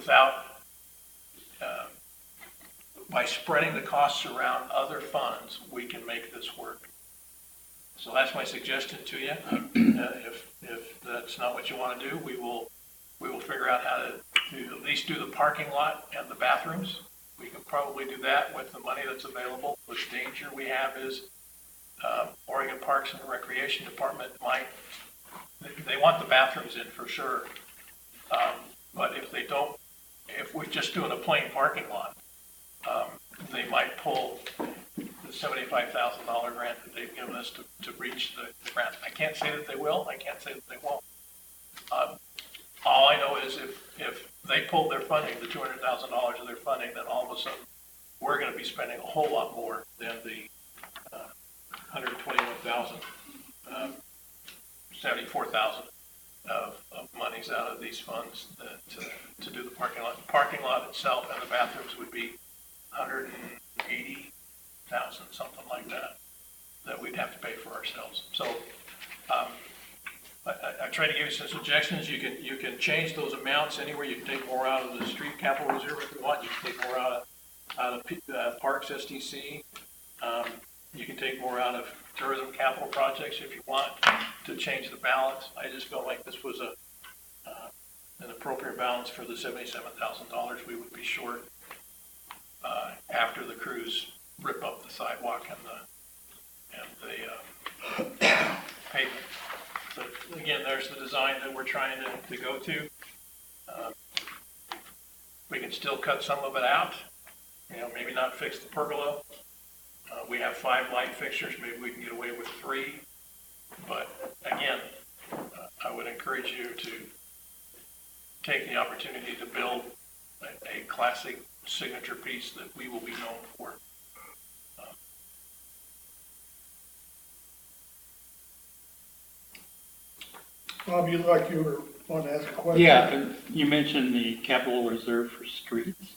without, by spreading the costs around other funds, we can make this work. So that's my suggestion to you. If that's not what you want to do, we will figure out how to at least do the parking lot and the bathrooms. We can probably do that with the money that's available. The danger we have is Oregon Parks and Recreation Department they want the bathrooms in for sure. But if they don't, if we're just doing a plain parking lot, they might pull the $75,000 grant that they've given us to reach the grant. I can't say that they will. I can't say that they won't. All I know is if they pull their funding, the $200,000 of their funding, then all of a sudden we're going to be spending a whole lot more than the $121,000, $74,000 of monies out of these funds to do the parking lot. The parking lot itself and the bathrooms would be $180,000, something like that we'd have to pay for ourselves. So I try to give you some suggestions. You can change those amounts anywhere. You can take more out of the street capital reserve if you want. You can take more out of Parks SDC. You can take more out of tourism capital projects if you want to change the balance. I just felt like this was an appropriate balance for the $77,000 we would be short after the crews rip up the sidewalk and the pavement. So again, there's the design that we're trying to go to. We can still cut some of it out, maybe not fix the pergola. We have 5 light fixtures, maybe we can get away with 3. But again, I would encourage you to take the opportunity to build a classic signature piece that we will be known for. Bob, you look like you were wanting to ask a question. Yeah, you mentioned the capital reserve for streets.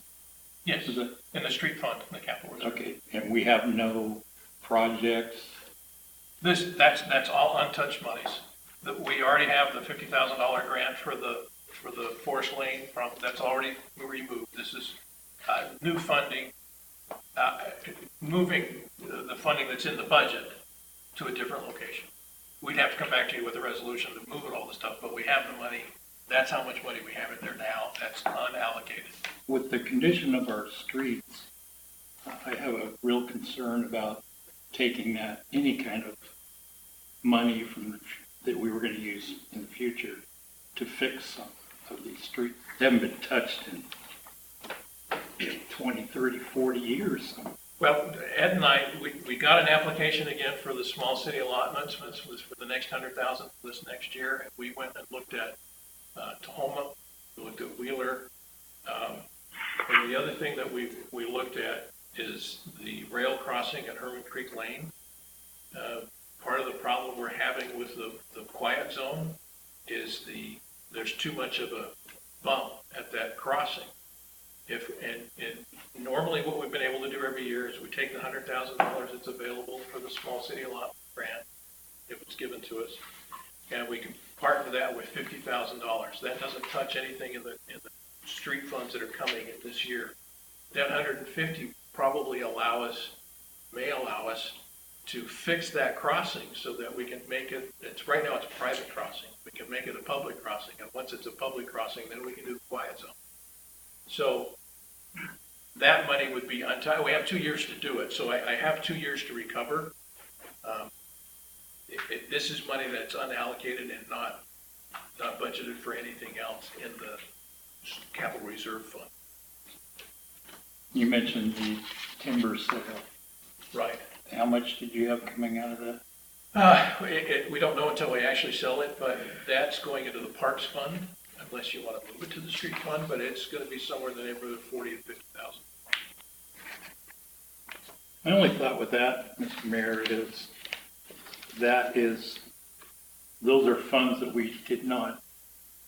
Yes, in the street fund, in the capital reserve. Okay, and we have no projects? That's all untouched monies. We already have the $50,000 grant for the forest lane that's already removed. This is new funding, moving the funding that's in the budget to a different location. We'd have to come back to you with a resolution to move it all the stuff, but we have the money. That's how much money we have in there now. That's unallocated. With the condition of our streets, I have a real concern about taking any kind of money that we were going to use in the future to fix some of these streets. They haven't been touched in 20, 30, 40 years. Well, Ed and I, we got an application again for the small city allotments. This was for the next $100,000 this next year. And we went and looked at Tahoma, we looked at Wheeler. And the other thing that we looked at is the rail crossing at Herman Creek Lane. Part of the problem we're having with the quiet zone is there's too much of a bump at that crossing. And normally what we've been able to do every year is we take the $100,000 that's available for the small city allotment grant, if it's given to us, and we can partner that with $50,000. That doesn't touch anything in the street funds that are coming in this year. That 150 probably may allow us to fix that crossing so that we can make it, right now it's a private crossing. We can make it a public crossing, and once it's a public crossing, then we can do the quiet zone. So that money would be untied. We have 2 years to do it, so I have 2 years to recover. This is money that's unallocated and not budgeted for anything else in the capital reserve fund. You mentioned the timber sale. Right. How much did you have coming out of that? We don't know until we actually sell it, but that's going into the parks fund, unless you want to move it to the street fund, but it's going to be somewhere in the neighborhood of 40 to 50,000. My only thought with that, Mr. Mayor, is those are funds that we did not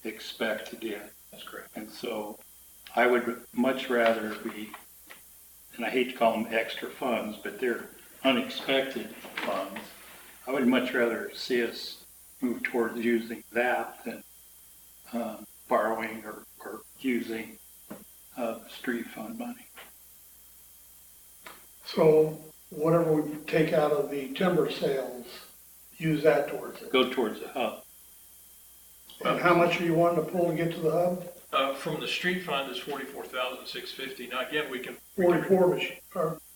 expect to get. That's correct. And so I would much rather and I hate to call them extra funds, but they're unexpected funds. I would much rather see us move towards using that than borrowing or using street fund money. So whatever we take out of the timber sales, use that towards it. Go towards the hub. And how much are you wanting to pull to get to the hub? From the street fund is 44,650. Now, again, we can. 44,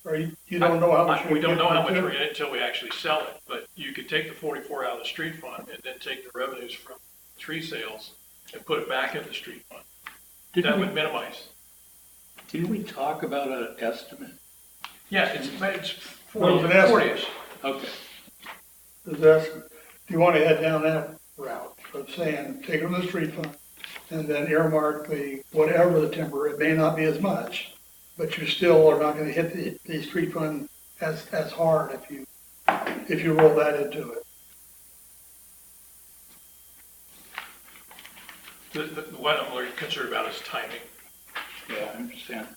or you don't know how much. We don't know how much we're we're getting until we actually sell it, but you could take the 44 out of the street fund and then take the revenues from tree sales and put it back in the street fund. That would minimize. Didn't we talk about an estimate? Yeah, it's Well, it's an estimate. 40-ish. Okay. If you want to head down that route of saying, take it from the street fund and then earmark whatever the timber, it may not be as much, but you still are not going to hit the street fund as hard if you roll that into it. What I'm really concerned about is timing. Yeah, I understand.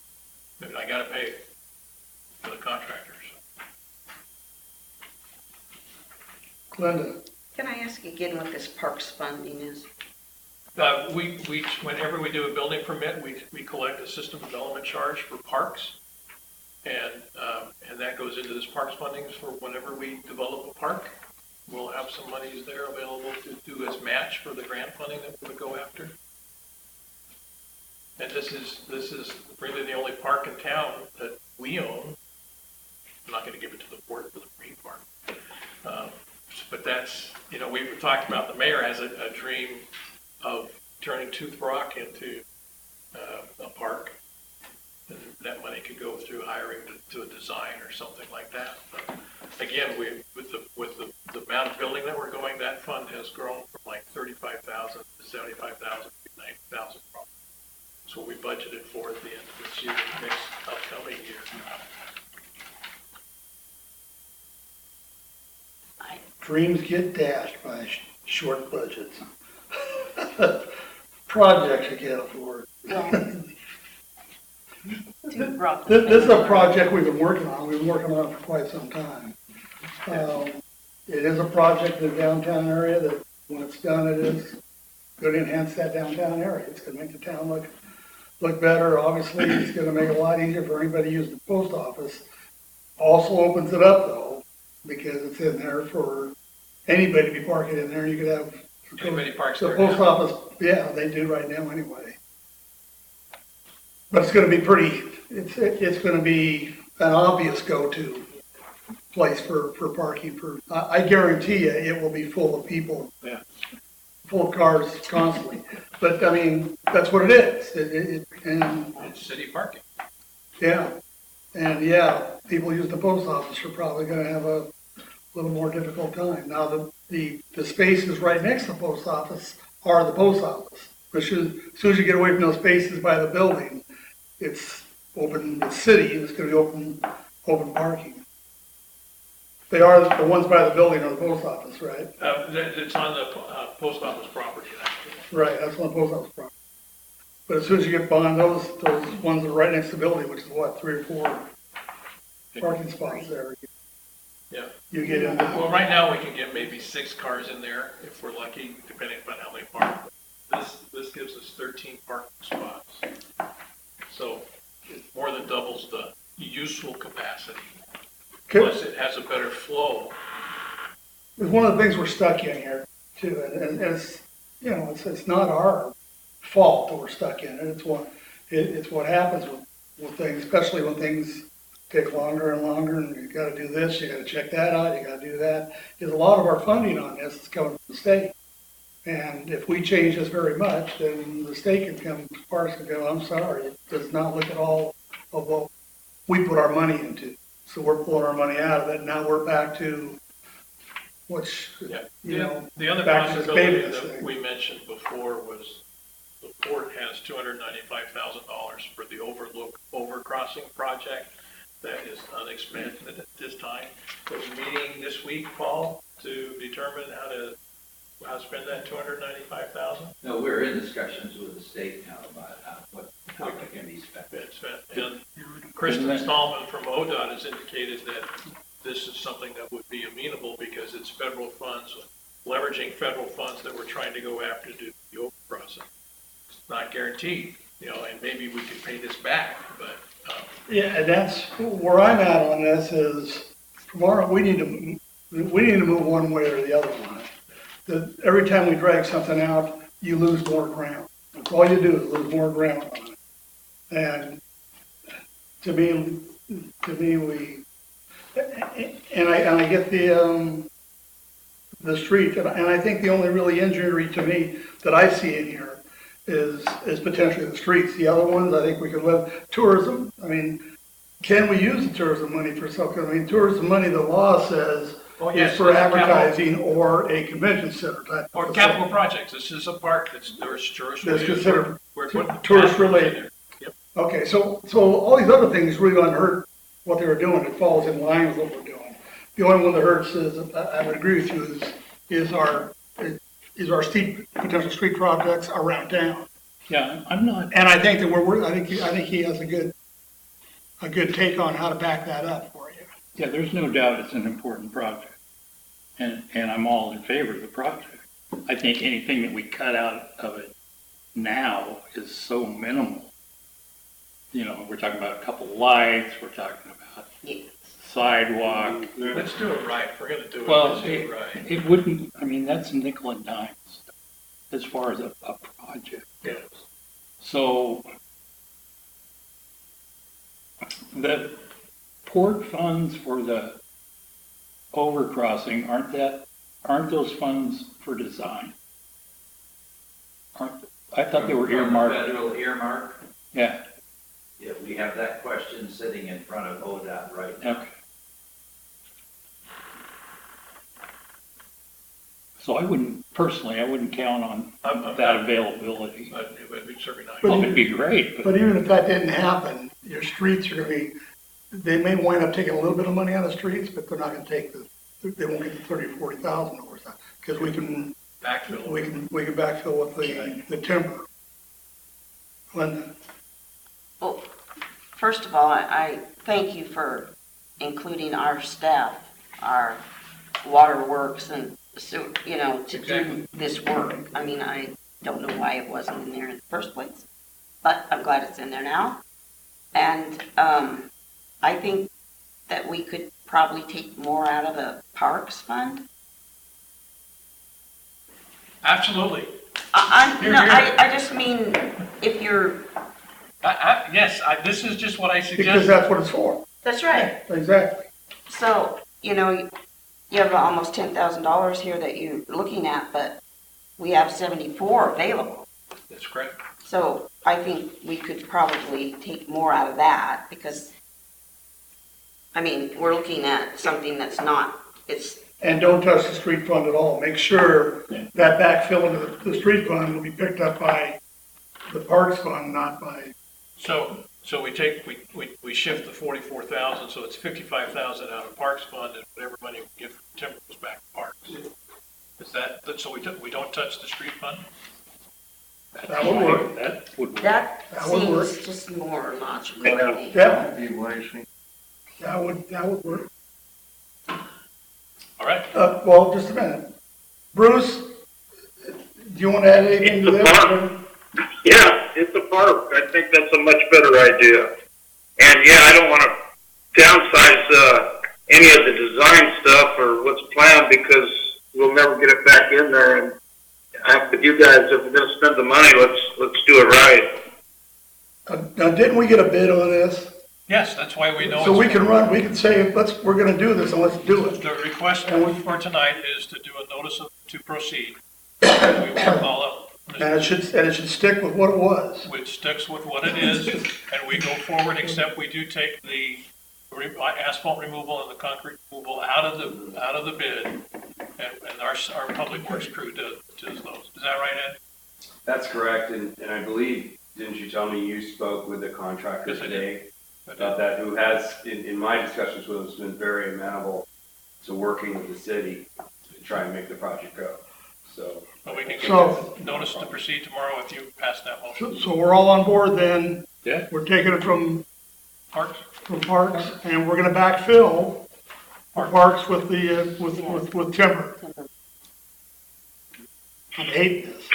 I gotta pay for the contractors. Glenda, Can I ask again what this parks funding is? Whenever we do a building permit, we collect a system development charge for parks. And that goes into this parks funding for whenever we develop a park. We'll have some monies there available to do as match for the grant funding that we would go after. And this is really the only park in town that we own. I'm not gonna give it to the board for the Marine Park. But that's, we were talking about, the mayor has a dream of turning Tooth Rock into a park. And that money could go through hiring to a design or something like that. But again, with the amount of building that we're going, that fund has grown from like 35,000 to 75,000 to 90,000. That's what we budgeted for at the end of this year, next upcoming year. dreams get dashed by short budgets. Projects you can't afford. This is a project we've been working on. We've been working on it for quite some time. It is a project in the downtown area that, when it's done, it is going to enhance that downtown area. It's going to make the town look better. Obviously, it's going to make it a lot easier for anybody using the post office. Also opens it up, though, because it's in there for anybody to be parking in there. You could have Anybody parks the there post now. office. Yeah, they do right now anyway. But it's going to be pretty. It's going to be an obvious go-to place for parking. I guarantee you, it will be full of people. Yeah. Full of cars constantly. But I mean, that's what it is. And It's city parking. yeah, and yeah, people use the post office are probably going to have a little more difficult time. Now, the spaces right next to the post office are the post office. But as soon as you get away from those spaces by the building, it's open, it's city, and it's going to be open parking. They are the ones by the building or the post office, right? It's on the post office property, actually. Right, that's on the post office property. But as soon as you get behind those ones that are right next to the building, which is what, 3 or 4 parking spots there, Yeah. you get in. Well, right now, we can get maybe 6 cars in there if we're lucky, depending upon how many park. This gives us 13 parking spots. So it more than doubles the useful capacity. Plus, it has a better flow. It's one of the things we're stuck in here too, and it's, it's not our fault that we're stuck in it. It's what happens with things, especially when things take longer and longer, and you got to do this, you got to check that out, you got to do that. Because a lot of our funding on this is coming from the state, and if we change this very much, then the state can come to us and go, "I'm sorry, it does not look at all of what we put our money into." So we're pulling our money out of it. Now we're back to what's, The other back to this possibility baby that thing. we mentioned before was the port has $295,000 for the overcrossing project that is unexpended at this time. There's a meeting this week, Paul, to determine how to spend that $295,000. No, we're in discussions with the state now about how it can be spent. And Kristen Stallman from ODOT has indicated that this is something that would be amenable because it's federal funds, leveraging federal funds that we're trying to go after to do the overcrossing. It's not guaranteed, and maybe we could pay this back, but, Yeah, and that's where I'm at on this is tomorrow, we need to move one way or the other on it. That every time we drag something out, you lose more ground. That's all you do is lose more ground on it. And to me, I get the street, and I think the only really injury to me that I see in here is potentially the streets. The other ones, I think we could live. Tourism, I mean, can we use the tourism money for something? I mean, tourism money, the law says, oh, yes. is for advertising or a convention center type. Or capital projects. This is a park that's tourist That's related. considered We're putting tourist capital in related. there. Yep. Okay, so all these other things really don't hurt what they were doing. It falls in line with what we're doing. The only one that hurts is, I would agree with you, is our potential street projects around town. Yeah, I'm not, And I think that I think he has a good take on how to back that up for you. yeah, there's no doubt it's an important project. And I'm all in favor of the project. I think anything that we cut out of it now is so minimal. We're talking about a couple lights, we're talking about sidewalk. Let's do it right. If we're gonna do it, Well, let's do it right. it wouldn't, I mean, that's nickel and dime stuff as far as a project goes. So the port funds for the overcrossing, aren't those funds for design? I thought they were earmarked. Federal earmark? Yeah, Yeah, we have that question sitting in front of ODOT right now. okay. So I wouldn't count on that availability. But it would be certainly nice. But- Well, it'd be great, but But even if that didn't happen, your streets are gonna be, they may wind up taking a little bit of money out of streets, but they're not gonna take they won't get the 30 or 40,000 over that. Because we can Backfill. backfill with the timber. Linda? Well, first of all, I thank you for including our staff, our waterworks and so, to do this work. I mean, I don't know why it wasn't in there in the first place, but I'm glad it's in there now. And I think that we could probably take more out of the parks fund. Absolutely. Here, No, here. I just mean, if you're, Yes, this is just what I Because suggested. that's what it's for. that's right. Exactly. So, you have almost $10,000 here that you're looking at, but we have 74 available. That's correct. So I think we could probably take more out of that because, we're looking at something that's not, And don't touch the street fund at all. Make sure that backfill into the street fund will be picked up by the parks fund, not by, So we shift the 44,000, so it's 55,000 out of Parks Fund, and whatever money we get from timber goes back to Parks. Is that, so we don't touch the street fund? that would work. That would work. that That would work. seems just more logical to me. Yeah, that would work. All right. Well, just a minute. Bruce, do you want to add anything to It's a that? Yeah, it's a park. I think that's a much better idea. And yeah, I don't want to downsize any of the design stuff or what's planned because we'll never get it back in there. And with you guys, if we're going to spend the money, let's do it right. Now, didn't we get a bid on this? Yes, that's why we know. So we can say, we're going to do this and let's do it. The request for tonight is to do a notice to proceed. We will follow. And it should stick with what it was. Which sticks with what it is, and we go forward, except we do take the asphalt removal and the concrete removal out of the bid, and our public works crew does those. Is that right, Ed? That's correct, and I believe, didn't you tell me you spoke with the contractor Yes, I did. today about that, who has, in my discussions with him, has been very amenable to working with the city to try and make the project go, so. But we can So- get notice to proceed tomorrow if you pass that motion. So we're all on board then. Yeah. We're taking it from Parks? parks and we're going to backfill parks with with timber. I hate this.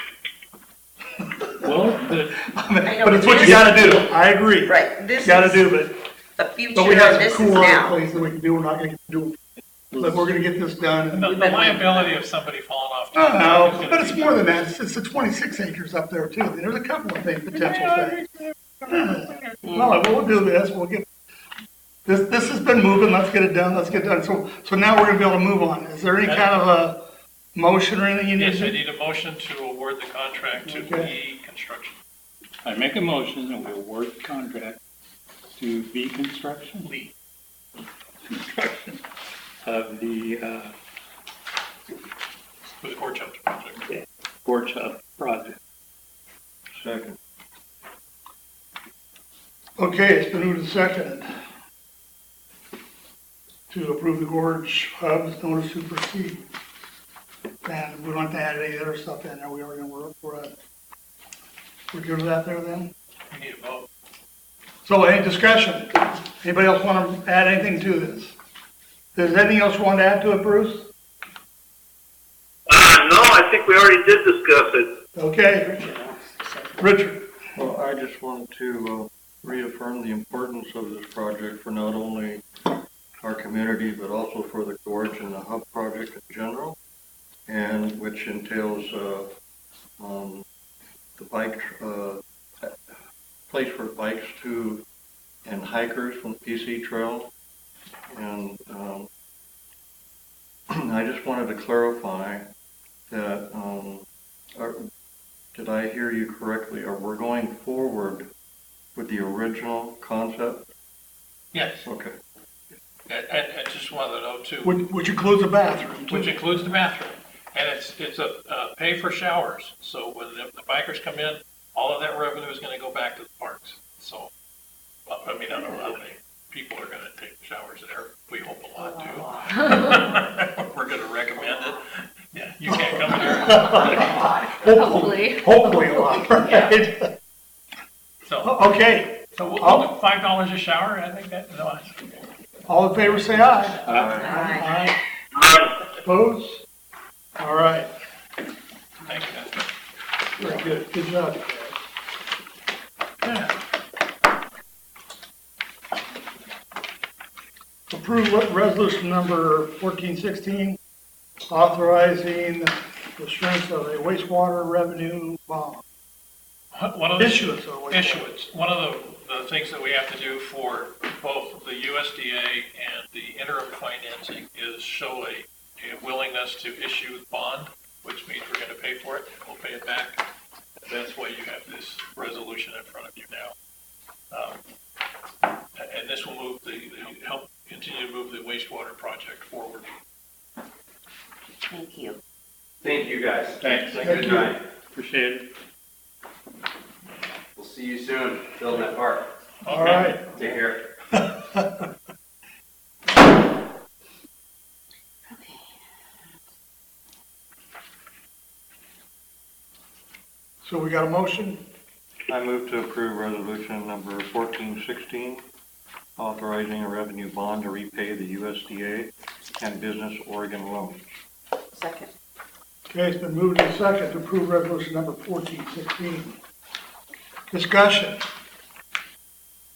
But it's what you gotta do, I agree. Right, this Gotta is do, but the we future, have this some is cool other now. things that we can do, we're not gonna do. But we're gonna get this done. And the liability of somebody falling off. I is know, gonna but it's be- more than that, it's the 26 acres up there too, there's a couple of things, potential things. No, we'll do this, we'll get, this has been moving, let's get it done, so now we're gonna be able to move on. Is there any kind of a motion or anything you need Yes, to I do? need a motion to award the contract to Okay. E Construction. I make a motion that we award the contract to B Construction. Lee. Construction of the For the Gorge Hubs project. Gorge Hub project. Second. Okay, it's been moved and seconded to approve the Gorge Hubs Notice to proceed. And we don't have to add any other stuff in there, we already know we're good with that there then? We need a vote. So any discussion? Anybody else want to add anything to this? Is there anything else you want to add to it, Bruce? No, I think we already did discuss it. Okay, Richard. Well, I just wanted to reaffirm the importance of this project for not only our community, but also for the Gorge and the Hub project in general, and which entails the bike, place for bikes to and hikers from the PC Trail. And I just wanted to clarify that, did I hear you correctly? Or we're going forward with the original concept? Yes, Okay. and I just wanted to note too, Which includes a bathroom, which too. includes the bathroom. And it's a pay for showers, so when the bikers come in, all of that revenue is gonna go back to the parks. So, I mean, I don't know how many people are gonna take showers there, we hope a lot do. We're gonna recommend it, yeah, you can't come here. Hopefully a lot, right? So, Okay, so we'll do $5 a shower, I think that, no, all in favor, say aye. Aye. Aye. Opposed? All right, thank you. very good, good job. Yeah. Approve resolution number 1416, authorizing the issuance of a wastewater revenue bond. One of the Issuance of a wastewater. issuance. One of the things that we have to do for both the USDA and the interim financing is show a willingness to issue the bond, which means we're gonna pay for it, we'll pay it back. That's why you have this resolution in front of you now. And this will move help continue to move the wastewater project forward. Thank you. Thank you, guys. Thanks. Good night. Appreciate it. We'll see you soon, building that park. All right. Take care. So we got a motion? I move to approve resolution number 1416, authorizing a revenue bond to repay the USDA and Business Oregon loans. Second. Okay, it's been moved and second to approve resolution number 1416. Discussion.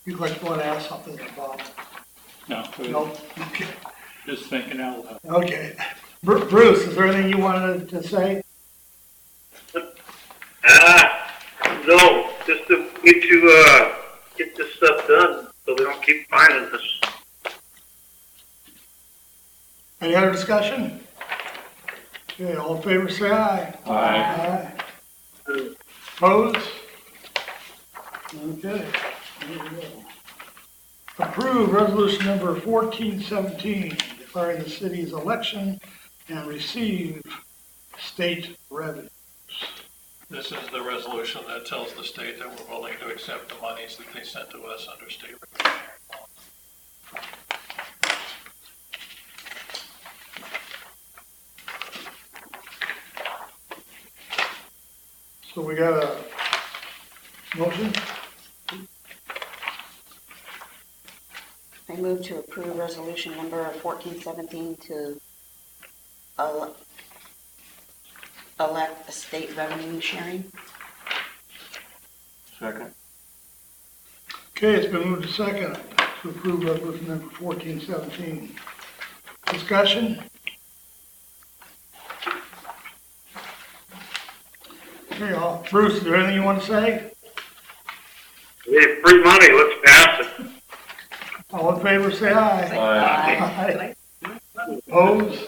You'd like to want to ask something about? No, No? Okay. just thinking out loud. Okay. Bruce, is there anything you wanted to say? No, just to get this stuff done so they don't keep finding us. Any other discussion? Okay, all in favor, say aye. Aye. Aye. Opposed? Okay. There we go. Approve resolution number 1417, declaring the city's election and receive state revenues. This is the resolution that tells the state that we're willing to accept the monies that they sent to us under state regulation. So we got a motion? I move to approve resolution number 1417 to elect a state revenue sharing. Second. Okay, it's been moved to second to approve resolution number 1417. Discussion? Okay, Bruce, is there anything you want to say? We have free money, let's pass it. All in favor, say aye. Aye. Opposed?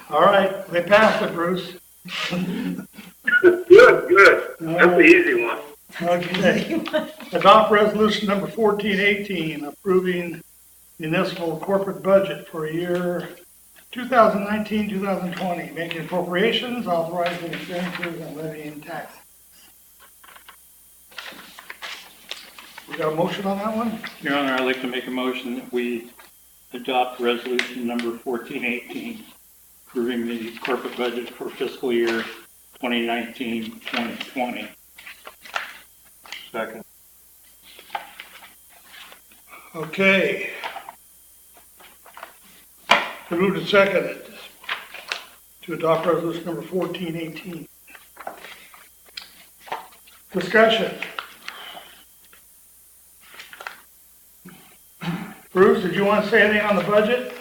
All right, they passed it, Bruce. Good. That's the easy one. Okay. Adopt resolution number 1418, approving municipal corporate budget for year 2019-2020, making appropriations, authorizing expenditures, and levying taxes. We got a motion on that one? Your Honor, I'd like to make a motion that we adopt resolution number 1418, approving the corporate budget for fiscal year 2019-2020. Second. Okay. Been moved and seconded to adopt resolution number 1418. Discussion. Bruce, did you want to say anything on the budget?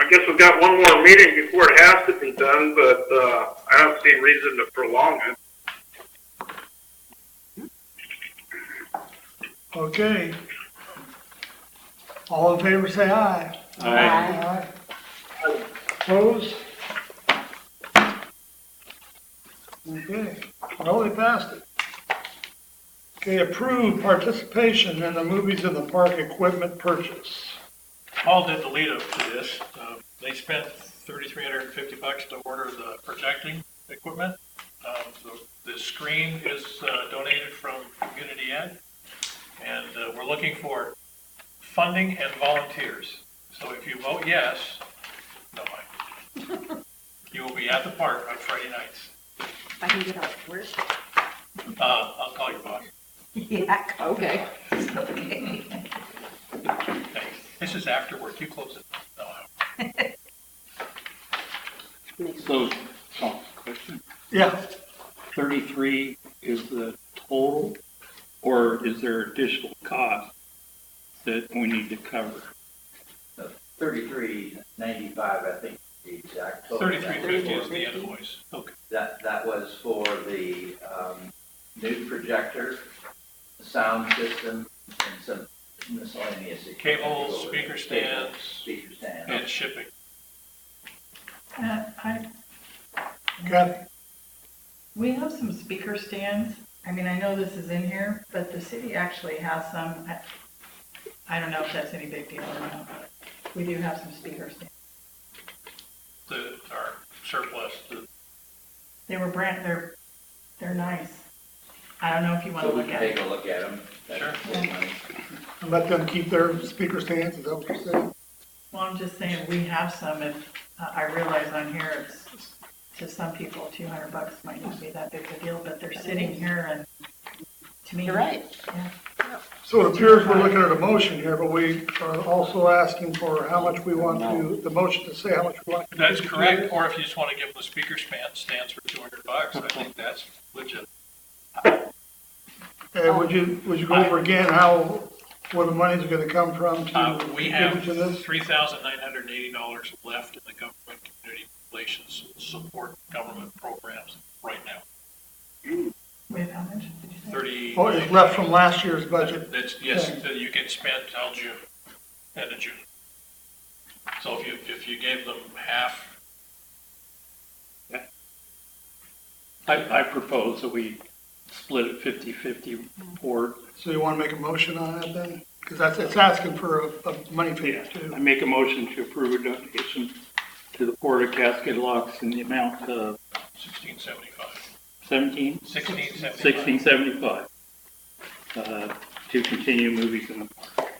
I guess we've got one more meeting before it has to be done, but, I don't see reason to prolong it. Okay. All in favor, say aye. Aye. Aye. Opposed? Okay, well, they passed it. Okay, approved participation in the Movies in the Park equipment purchase. Paul did the lead up to this. They spent $3,350 to order the projecting equipment. The screen is donated from Community Ed, and we're looking for funding and volunteers. So if you vote yes, you will be at the park on Friday nights. I can get off work. I'll call your boss. Yeah, okay. Thanks. This is after work. You close it. So, question. Yeah, 33 is the total, or is there additional cost that we need to cover? 33.95, I think, the exact total. $33.50 is the invoice. Okay. That was for the, new projector, the sound system, and some miscellaneous. Cables, speaker stands, Speaker stands. and shipping. Kathy? We have some speaker stands. I mean, I know this is in here, but the city actually has some. I don't know if that's any big deal or not, but we do have some speaker stands. Our surplus. They were they're nice. I don't know if you want So to we look can at take it. a look at them. Sure. And let them keep their speaker stands, is that what you're saying? Well, I'm just saying, we have some, and I realize on here, it's, to some people, $200 might not be that big a deal, but they're sitting here, and to me. You're right. Yeah. So it appears we're looking at a motion here, but we are also asking for how much we want to, the motion to say how much we want to. That's contribute to correct. it. Or if you just want to give them the speaker stands for $200, I think that's legit. Would you go over again where the money's gonna come from to We have contribute to this? $3,980 left in the government community relations support government programs right now. Wait, how much did you say? 30. Oh, it's left from last year's budget. That's, yes, that you can spend till June, end of June. So if you gave them half, I propose that we split it 50-50 board. So you wanna make a motion on that then? Cause it's asking for a money figure I too. make a motion to approve a donation to the Port of Cascade Locks in the amount of $1675. To continue movies in the park.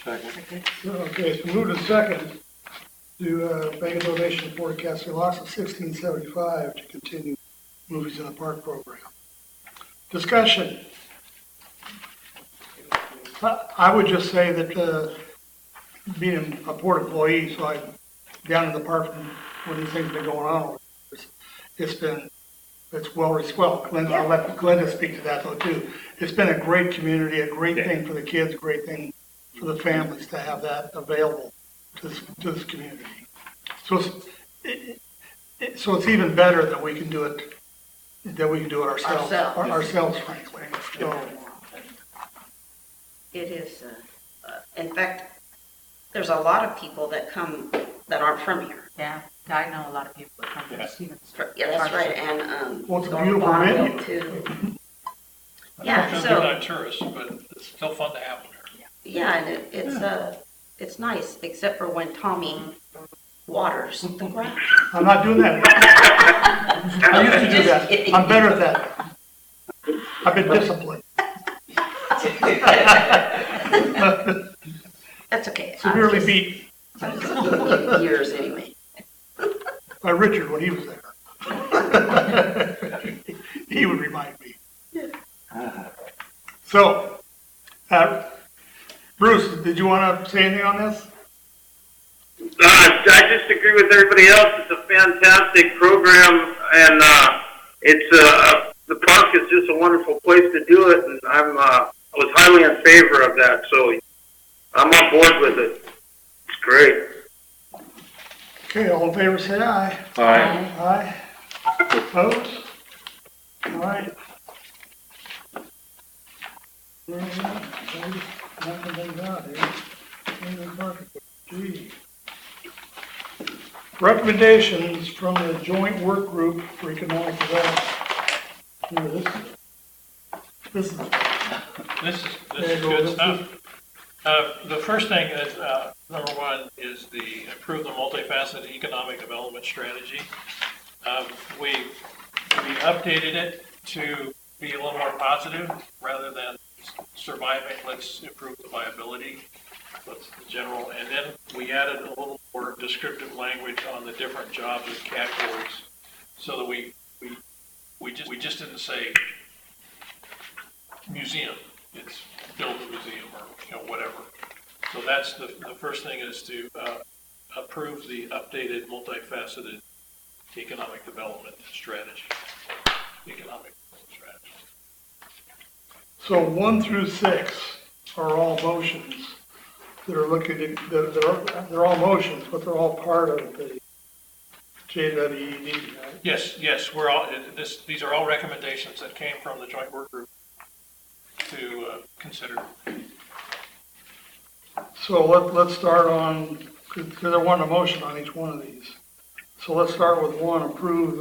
Second. Okay, so moved to second to make a donation to Port of Cascade Locks of $1675 to continue Movies in the Park program. Discussion. I would just say that, being a port employee, so I'm down in the park when these things have been going on, it's well, Glenda, I'll let Glenda speak to that though too. It's been a great community, a great thing for the kids, a great thing for the families to have that available to this community. So it's even better that we can do it, ourselves, frankly. So, It is, in fact, there's a lot of people that come that aren't from here. Yeah, I know a lot of people that come from Stevens. Yeah, that's right, and, well, it's a beautiful Bonneville venue. too. Yeah, They're so, not tourists, but it's still fun to have them there. yeah, and it's nice, except for when Tommy waters the grass. I'm not doing that. I used to do that. I'm better at that. I've been disciplined. That's okay. Severely beat Years anyway. by Richard when he was there. He would remind me. So, Bruce, did you want to say anything on this? I just agree with everybody else. It's a fantastic program, and the park is just a wonderful place to do it. And I was highly in favor of that, so I'm on board with it. It's great. Okay, all in favor, say aye. Aye. Aye. Opposed? All right. Nothing been done here. Gee. Recommendations from the Joint Work Group for Economic Development. Here, this is This There is you go. good This stuff. The first thing is, number one, is the improve the multifaceted economic development strategy. We updated it to be a little more positive rather than surviving, let's improve the viability. That's the general, and then we added a little more descriptive language on the different jobs and categories, so that we just didn't say museum, it's build a museum or whatever. So that's the first thing is to approve the updated multifaceted economic development strategy. So 1 through 6 are all motions that are looking at, they're all motions, but they're all part of the JWED, right? Yes, we're all, these are all recommendations that came from the joint work group to consider. So let's start on, because there wasn't a motion on each one of these. So let's start with 1, approve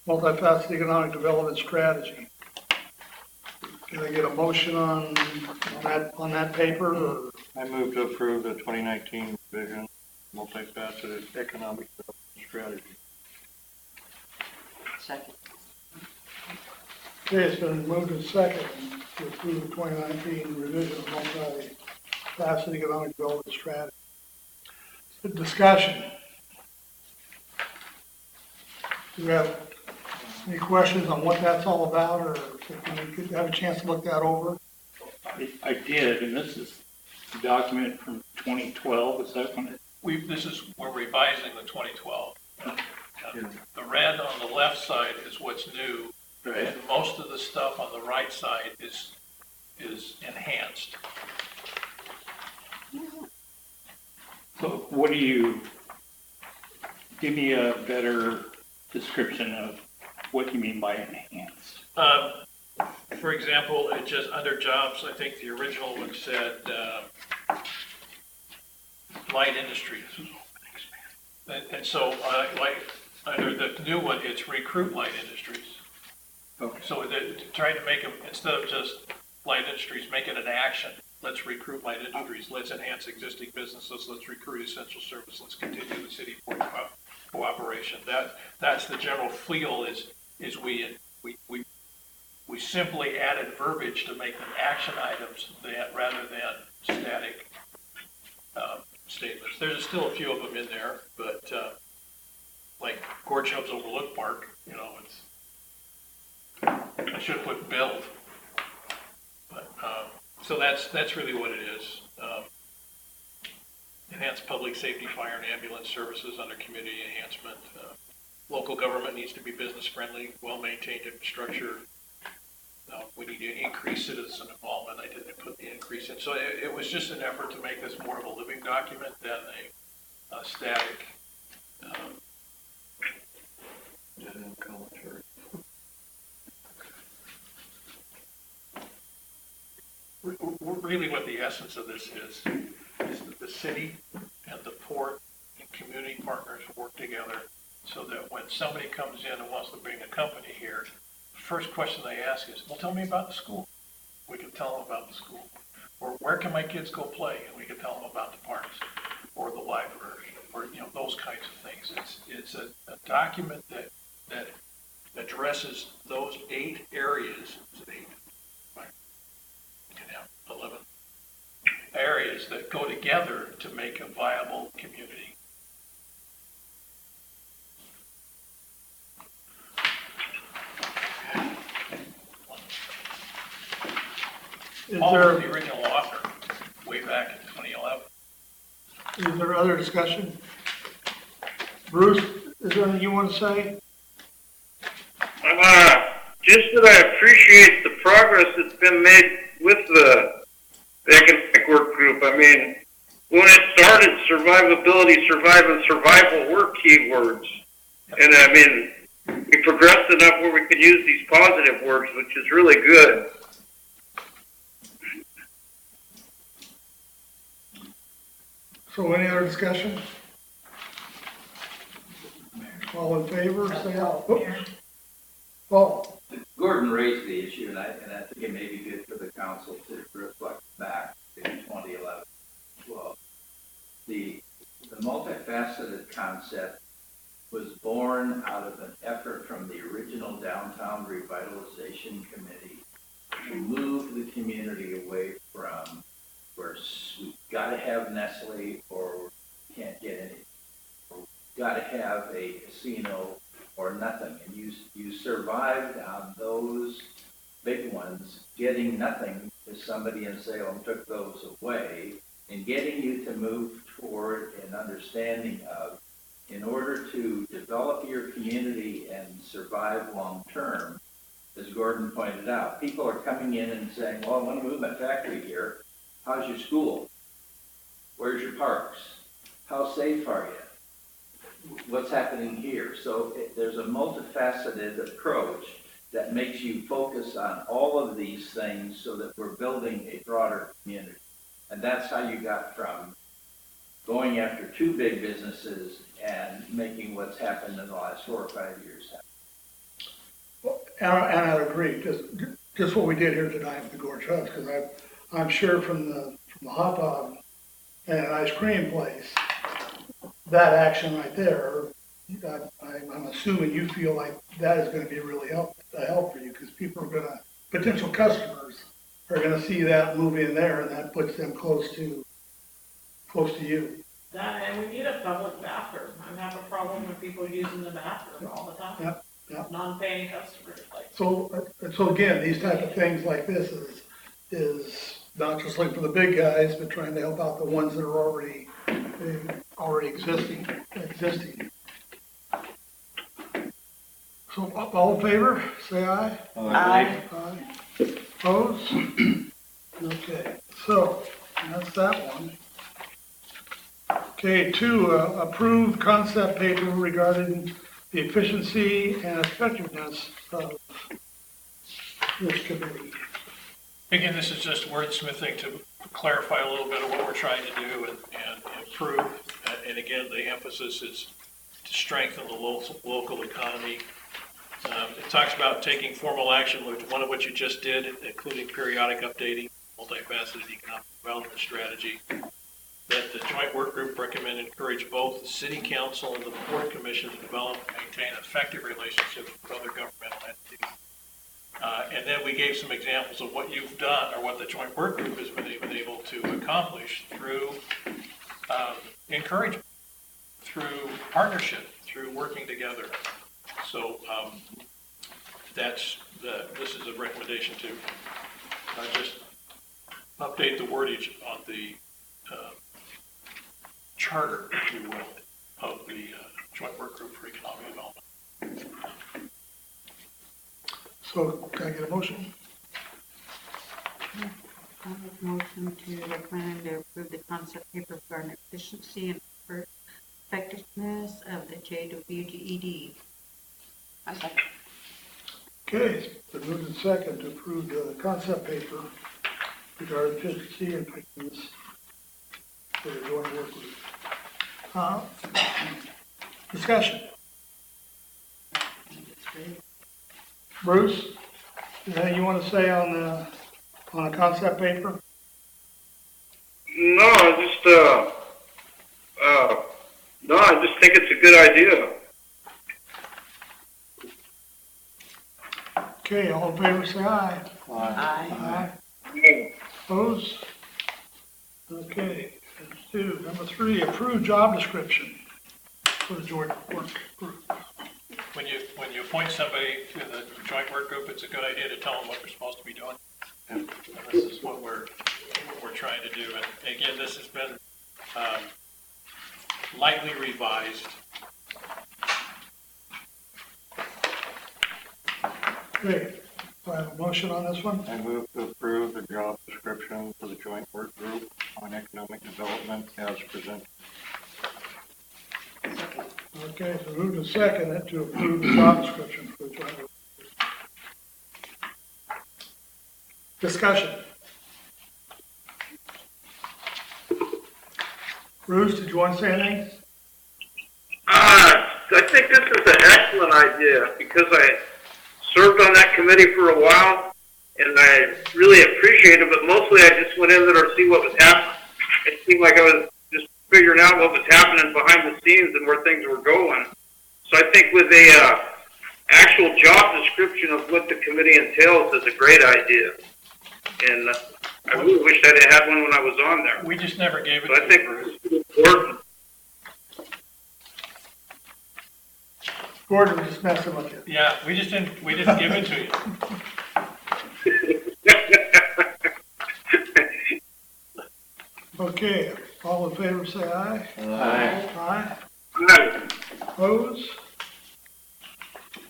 multifaceted economic development strategy. Can I get a motion on that paper, or? I move to approve the 2019 Vision Multifaceted Economic Development Strategy. Second. Okay, it's been moved and second to approve the 2019 revision of multifaceted economic development strategy. Discussion. Do we have any questions on what that's all about, or if you could have a chance to look that over? I did, and this is a document from 2012, is that when it? We're revising the 2012. The red on the left side is what's new, Right. and most of the stuff on the right side is enhanced. So give me a better description of what you mean by enhanced. For example, it just under jobs, I think the original one said light industries. And so like under the new one, it's recruit light industries. Okay. So trying to make them, instead of just light industries, make it an action. Let's recruit light industries. Let's enhance existing businesses. Let's recruit essential service. Let's continue the city cooperation. That's the general feel is we simply added verbiage to make them action items rather than static statements. There's still a few of them in there, but like Gorge Hubs Overlook Park, I should have put build. But so that's really what it is. Enhance public safety, fire, and ambulance services under community enhancement. local government needs to be business friendly, well-maintained infrastructure. We need to increase citizen involvement. I didn't put the increase in. So it was just an effort to make this more of a living document than a static. Commentary. Really what the essence of this is that the city and the port and community partners work together so that when somebody comes in and wants to bring a company here, the first question they ask is, well, tell me about the school. We can tell them about the school. Or where can my kids go play? And we can tell them about the parks or the library or, those kinds of things. It's a document that addresses those 8 areas. Is it 8? You can have 11 areas that go together to make a viable community. Is Paul there, was the original author way back in 2011. is there other discussion? Bruce, is there anything you want to say? Just that I appreciate the progress that's been made with the economic work group. I mean, when it started, survivability, survival were keywords. And I mean, we progressed enough where we can use these positive words, which is really good. So any other discussion? All in favor, say aye. Oops. Paul? Gordon raised the issue, and I think it may be good for the council to reflect back to 2011, 12. The multifaceted concept was born out of an effort from the original Downtown Revitalization Committee to move the community away from where we've got to have Nestle or we can't get any, or we've got to have a casino or nothing. And you survived on those big ones, getting nothing if somebody in Salem took those away, and getting you to move toward an understanding of, in order to develop your community and survive long term, as Gordon pointed out, people are coming in and saying, well, I want to move my factory here. How's your school? Where's your parks? How safe are you? What's happening here? So there's a multifaceted approach that makes you focus on all of these things so that we're building a broader community. And that's how you got from going after 2 big businesses and making what's happened in the last 4 or 5 years happen. And I agree, just what we did here tonight with the Gorge Hubs, because I'm sure from the hot dog and ice cream place, that action right there, I'm assuming you feel like that is going to be really a help for you, because people are potential customers are going to see that move in there, and that puts them close to you. That, and we need a public bathroom. I have a problem with people using the bathroom all the time. Yep, yep. Non-paying customers, like. So again, these type of things like this is not just looking for the big guys, but trying to help out the ones that are already existing. So all in favor, say aye. Aye. Aye. Opposed? Okay, so that's that one. Okay, 2, approve concept paper regarding the efficiency and effectiveness of this committee. Again, this is just wordsmithing to clarify a little bit of what we're trying to do and improve. And again, the emphasis is to strengthen the local economy. It talks about taking formal action, one of which you just did, including periodic updating, multifaceted economic development strategy. That the joint work group recommend encourage both the city council and the port commission to develop and maintain effective relationships with other governmental entities. And then we gave some examples of what you've done or what the joint work group has been able to accomplish through encouragement, through partnership, through working together. So this is a recommendation to just update the wordage on the charter, if you will, of the joint work group for economic development. So can I get a motion? I make motion to recommend to approve the concept paper for an efficiency and effectiveness of the JWGED. I second. Okay, it's been moved and second to approve the concept paper regarding efficiency and effectiveness for the joint work group. Discussion. Bruce, is there anything you want to say on the concept paper? No, I just think it's a good idea. Okay, all in favor, say aye. Aye. Aye. Opposed? Okay, that's two. Number 3, approve job description for the joint work group. When you appoint somebody to the joint work group, it's a good idea to tell them what they're supposed to be doing. And this is what we're trying to do. And again, this has been lightly revised. Okay, do I have a motion on this one? I move to approve the job description for the joint work group on economic development as presented. Okay, so moved and seconded to approve the job description for the joint work group. Discussion. Bruce, did you want to say anything? I think this is an excellent idea because I served on that committee for a while and I really appreciate it, but mostly I just went in there to see what was happening. It seemed like I was just figuring out what was happening behind the scenes and where things were going. So I think with a actual job description of what the committee entails is a great idea. And I really wish I had one when I was on there. We just never gave it So I to think Bruce. it's important. Gordon, we're just messing with you. Yeah, we didn't give it to you. Okay, all in favor, say aye. Aye. Aye. Opposed?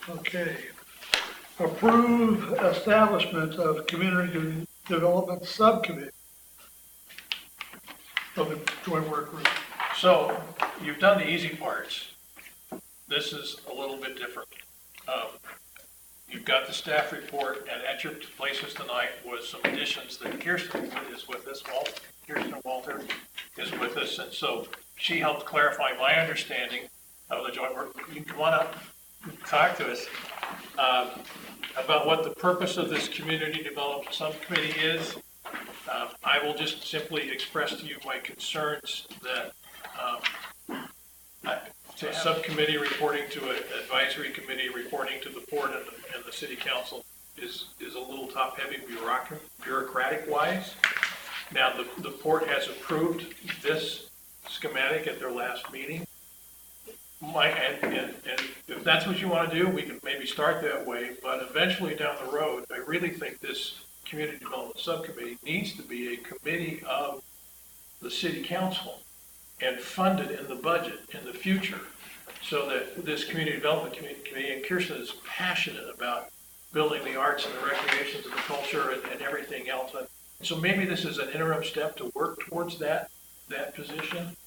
Okay. Approve establishment of community development subcommittee of the joint work group. So you've done the easy parts. This is a little bit different. You've got the staff report, and at your places tonight was some additions that Kirsten is with us, Kirsten Walter is with us, and so she helped clarify my understanding of the joint work. You can come on up and talk to us about what the purpose of this community development subcommittee is. I will just simply express to you my concerns that to a subcommittee reporting to an advisory committee reporting to the board and the city council is a little top-heavy bureaucratic-wise. Now, the port has approved this schematic at their last meeting. And if that's what you want to do, we can maybe start that way, but eventually down the road, I really think this community development subcommittee needs to be a committee of the city council and funded in the budget in the future, so that this community development committee, and Kirsten is passionate about building the arts and the recreations and the culture and everything else. And so maybe this is an interim step to work towards that position,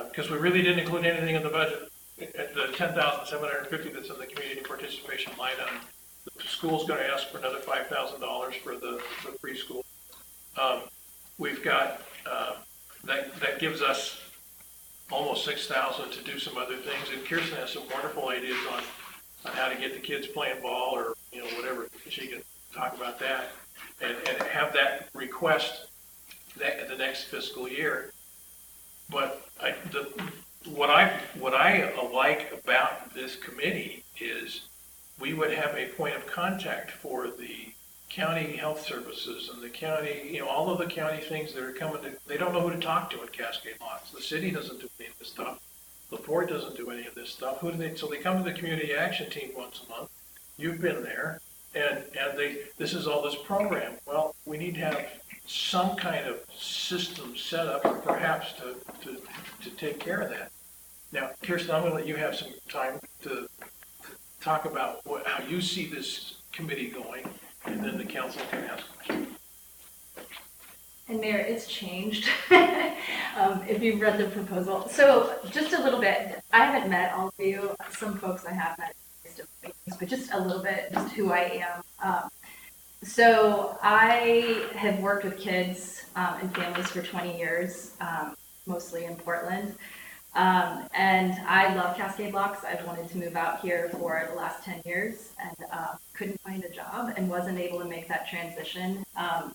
because we really didn't include anything in the budget. At the $10,750 that's in the community participation line item, the school's going to ask for another $5,000 for the preschool. We've got that gives us almost $6,000 to do some other things, and Kirsten has some wonderful ideas on how to get the kids playing ball, or whatever. She can talk about that and have that request the next fiscal year. But what I like about this committee is we would have a point of contact for the county health services and the county, all of the county things that are coming to, they don't know who to talk to at Cascade Locks. The city doesn't do any of this stuff. The board doesn't do any of this stuff. So they come to the community action team once a month. You've been there, and this is all this program. Well, we need to have some kind of system set up, perhaps to take care of that. Now, Kirsten, I'm going to let you have some time to talk about how you see this committee going, and then the council can ask questions. And Mayor, it's changed, if you've read the proposal. So just a little bit, I haven't met all of you, some folks I have met, but just a little bit, just who I am. So I have worked with kids and families for 20 years, mostly in Portland. And I love Cascade Locks. I've wanted to move out here for the last 10 years and couldn't find a job and wasn't able to make that transition.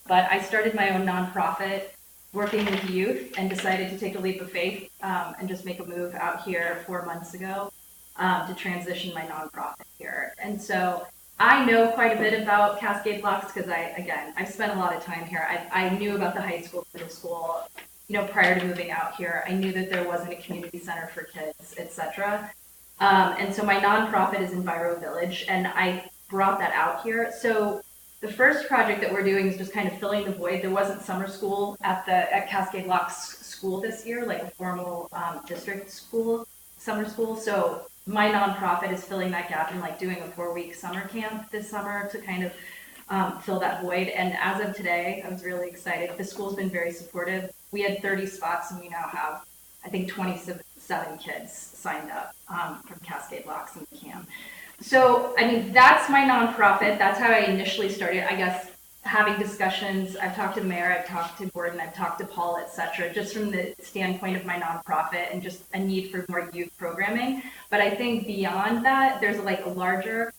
But I started my own nonprofit working with youth and decided to take a leap of faith and just make a move out here 4 months ago to transition my nonprofit here. And so I know quite a bit about Cascade Locks because I've spent a lot of time here. I knew about the high school, middle school, prior to moving out here. I knew that there wasn't a community center for kids, etc. And so my nonprofit is Enviro Village, and I brought that out here. So the first project that we're doing is just kind of filling the void. There wasn't summer school at Cascade Locks school this year, like a formal district school, summer school. So my nonprofit is filling that gap and like doing a 4-week summer camp this summer to kind of fill that void. And as of today, I was really excited. The school's been very supportive. We had 30 spots and we now have, I think, 27 kids signed up from Cascade Locks and CAM. So, I mean, that's my nonprofit. That's how I initially started, I guess, having discussions. I've talked to the mayor, I've talked to Gordon, I've talked to Paul, et cetera, just from the standpoint of my nonprofit and just a need for more youth programming. But I think beyond that, there's like a larger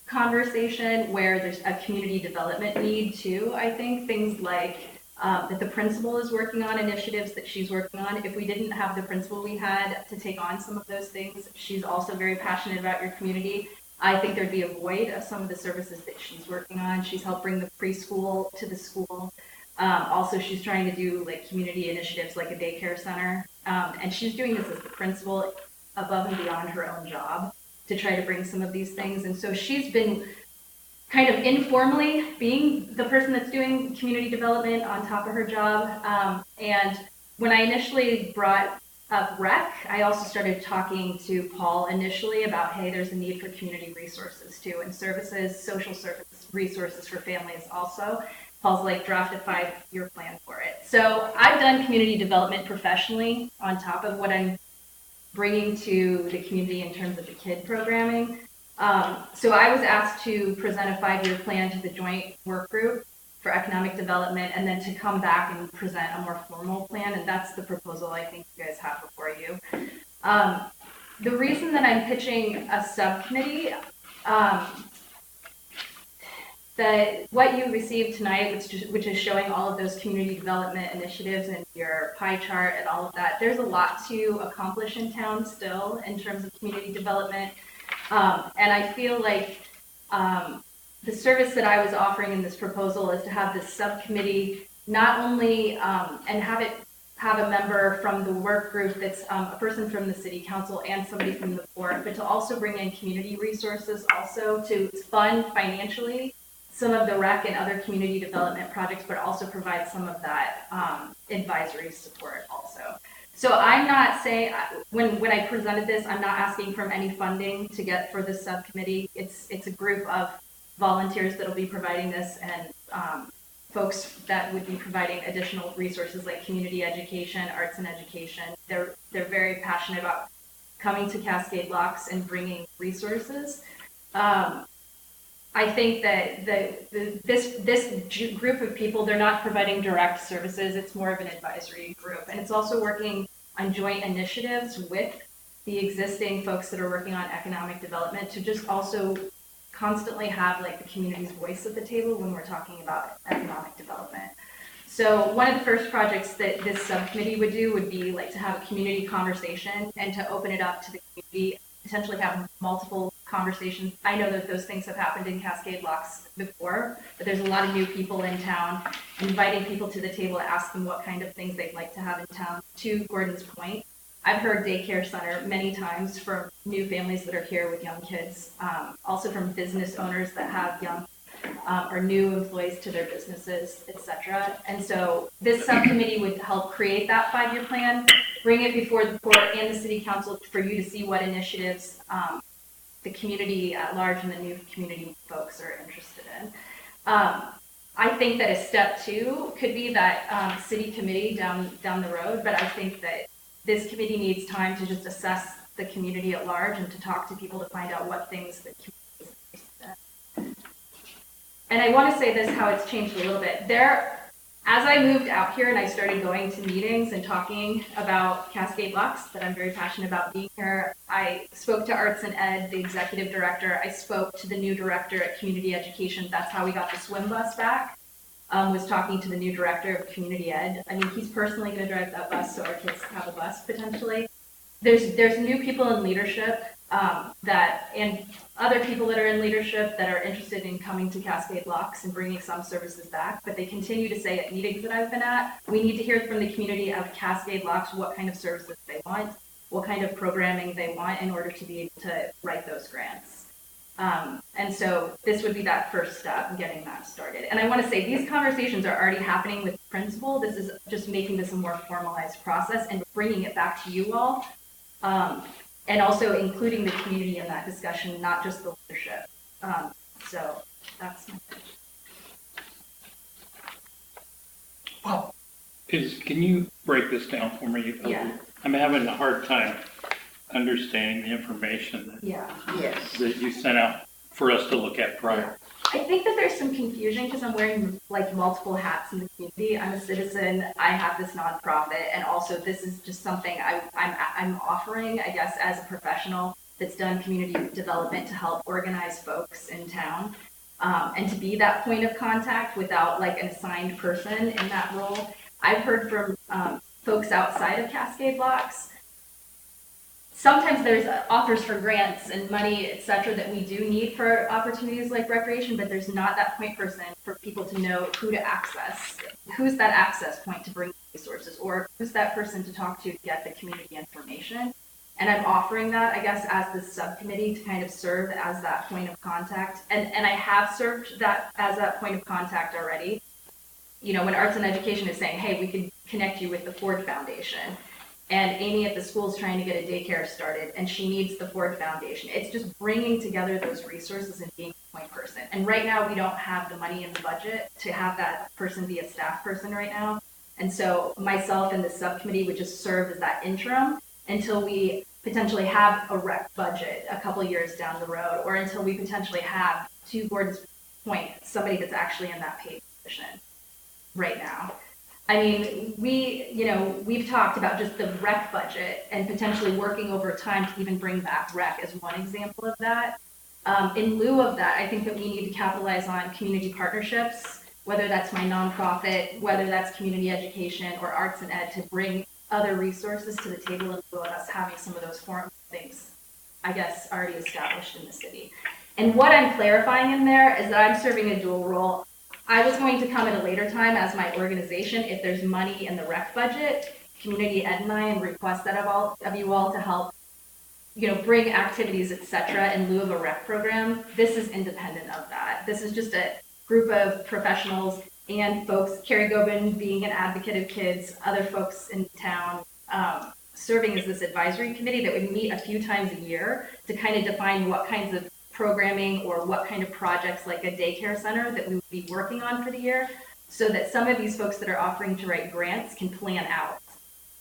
conversation where there's a community development need too. I think things like that the principal is working on initiatives that she's working on. If we didn't have the principal we had to take on some of those things, she's also very passionate about your community. I think there'd be a void of some of the services that she's working on. She's helped bring the preschool to the school. Also, she's trying to do like community initiatives like a daycare center. And she's doing this as the principal above and beyond her own job to try to bring some of these things. And so she's been kind of informally being the person that's doing community development on top of her job. And when I initially brought up rec, I also started talking to Paul initially about, hey, there's a need for community resources too, and services, social service resources for families also. Paul's like, draft a 5-year plan for it. So I've done community development professionally on top of what I'm bringing to the community in terms of the kid programming. So I was asked to present a 5-year plan to the joint work group for economic development and then to come back and present a more formal plan. And that's the proposal I think you guys have before you. The reason that I'm pitching a subcommittee, what you received tonight, which is showing all of those community development initiatives and your pie chart and all of that, there's a lot to accomplish in town still in terms of community development. And I feel like the service that I was offering in this proposal is to have this subcommittee not only and have a member from the work group that's a person from the city council and somebody from the board, but to also bring in community resources also to fund financially some of the rec and other community development projects, but also provide some of that advisory support also. So I'm not saying, when I presented this, I'm not asking for any funding to get for this subcommittee. It's a group of volunteers that'll be providing this and folks that would be providing additional resources like community education, arts and education. They're very passionate about coming to Cascade Locks and bringing resources. I think that this group of people, they're not providing direct services. It's more of an advisory group. And it's also working on joint initiatives with the existing folks that are working on economic development to just also constantly have like the community's voice at the table when we're talking about economic development. So one of the first projects that this subcommittee would do would be like to have a community conversation and to open it up to the community, potentially have multiple conversations. I know that those things have happened in Cascade Locks before, but there's a lot of new people in town, inviting people to the table to ask them what kind of things they'd like to have in town. To Gordon's point, I've heard daycare center many times from new families that are here with young kids, also from business owners that have young or new employees to their businesses, etc. And so this subcommittee would help create that 5-year plan, bring it before the board and the city council for you to see what initiatives the community at large and the new community folks are interested in. I think that a step 2 could be that city committee down the road, but I think that this committee needs time to just assess the community at large and to talk to people to find out what things the community is interested in. And I want to say this, how it's changed a little bit. As I moved out here and I started going to meetings and talking about Cascade Locks, that I'm very passionate about being here, I spoke to Arts and Ed, the executive director. I spoke to the new director at Community Education. That's how we got the swim bus back, was talking to the new director of Community Ed. I mean, he's personally going to drive that bus, so our kids have a bus potentially. There's new people in leadership and other people that are in leadership that are interested in coming to Cascade Locks and bringing some services back, but they continue to say at meetings that I've been at, we need to hear from the community of Cascade Locks what kind of services they want, what kind of programming they want in order to be able to write those grants. And so this would be that first step in getting that started. And I want to say these conversations are already happening with the principal. This is just making this a more formalized process and bringing it back to you all. And also including the community in that discussion, not just the leadership. So that's my pitch. Wow. Can you break this down for me? Yeah. I'm having a hard time understanding the information Yes. that you sent out for us to look at prior. I think that there's some confusion because I'm wearing like multiple hats in the community. I'm a citizen, I have this nonprofit, and also this is just something I'm offering, I guess, as a professional that's done community development to help organize folks in town, and to be that point of contact without like an assigned person in that role. I've heard from folks outside of Cascade Locks. Sometimes there's offers for grants and money, et cetera, that we do need for opportunities like recreation, but there's not that point person for people to know who to access. Who's that access point to bring resources, or who's that person to talk to get the community information? And I'm offering that, I guess, as the subcommittee to kind of serve as that point of contact. And I have served that as that point of contact already. You know, when Arts and Education is saying, hey, we can connect you with the Ford Foundation. And Amy at the school is trying to get a daycare started, and she needs the Ford Foundation. It's just bringing together those resources and being a point person. And right now, we don't have the money in the budget to have that person be a staff person right now. And so myself and the subcommittee would just serve as that interim until we potentially have a rec budget a couple years down the road, or until we potentially have, to Gordon's point, somebody that's actually in that paid position right now. I mean, we've talked about just the rec budget and potentially working over time to even bring back rec as one example of that. In lieu of that, I think that we need to capitalize on community partnerships, whether that's my nonprofit, whether that's community education or arts and ed, to bring other resources to the table in lieu of us having some of those foreign things, I guess, already established in the city. And what I'm clarifying in there is that I'm serving a dual role. I was going to come at a later time as my organization, if there's money in the rec budget, Community Ed and I, and request that of you all to help, bring activities, et cetera, in lieu of a rec program. This is independent of that. This is just a group of professionals and folks, Carrie Gobin being an advocate of kids, other folks in town, serving as this advisory committee that would meet a few times a year to kind of define what kinds of programming or what kind of projects, like a daycare center, that we would be working on for the year, so that some of these folks that are offering to write grants can plan out.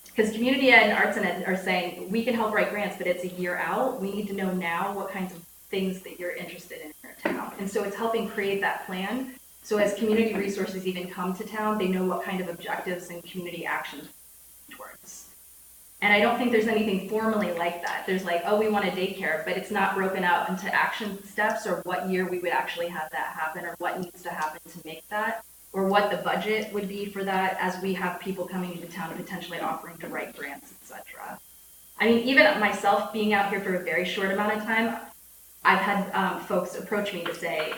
Because community ed and arts and ed are saying, we can help write grants, but it's a year out. We need to know now what kinds of things that you're interested in your town. And so it's helping create that plan. So as community resources even come to town, they know what kind of objectives and community actions towards. And I don't think there's anything formally like that. There's like, oh, we want a daycare, but it's not broken out into action steps or what year we would actually have that happen or what needs to happen to make that, or what the budget would be for that as we have people coming into town and potentially offering to write grants, etc. I mean, even myself being out here for a very short amount of time, I've had folks approach me to say,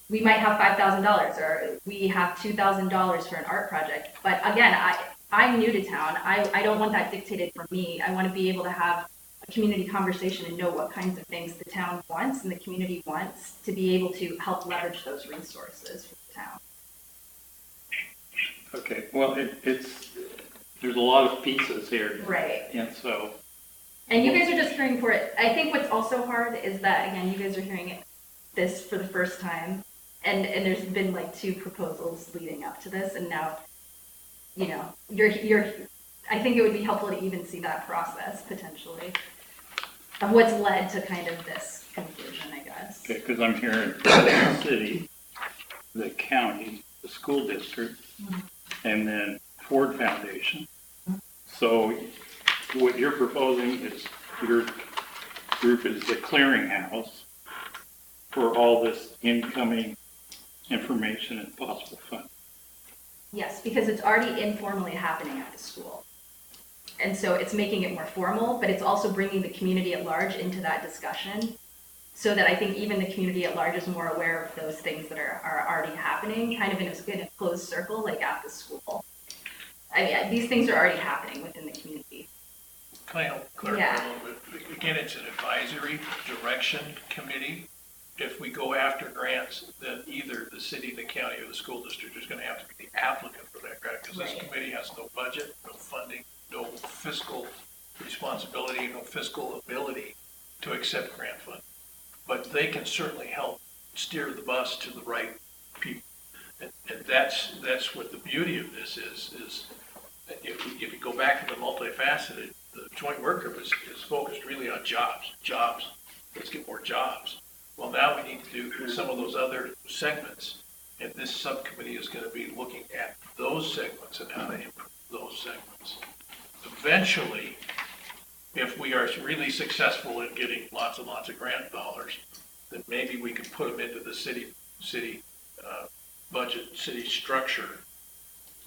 we might have $5,000 or we have $2,000 for an art project. But again, I'm new to town. I don't want that dictated for me. I want to be able to have a community conversation and know what kinds of things the town wants and the community wants to be able to help leverage those resources for the town. Okay, well, there's a lot of pieces here. Right. And so And you guys are just hearing for it. I think what's also hard is that, again, you guys are hearing this for the first time. And there's been like 2 proposals leading up to this. And now, you know, I think it would be helpful to even see that process potentially of what's led to kind of this conclusion, I guess. Okay, because I'm hearing the city, the county, the school district, and then Ford Foundation. So what you're proposing is your group is the clearinghouse for all this incoming information and possible funding. Yes, because it's already informally happening at the school. And so it's making it more formal, but it's also bringing the community at large into that discussion so that I think even the community at large is more aware of those things that are already happening, kind of in a closed circle, like at the school. I mean, these things are already happening within the community. Can I clarify a little bit? Again, it's an advisory direction committee. If we go after grants, then either the city, the county, or the school district is going to have to be the applicant for that grant, because this committee has no budget, no funding, no fiscal responsibility, no fiscal ability to accept grant funding. But they can certainly help steer the bus to the right people. And that's what the beauty of this is if you go back to the multifaceted, the joint work group is focused really on jobs. Let's get more jobs. Well, now we need to do some of those other segments, and this subcommittee is going to be looking at those segments and how to improve those segments. Eventually, if we are really successful in getting lots and lots of grant dollars, then maybe we can put them into the city budget, city structure,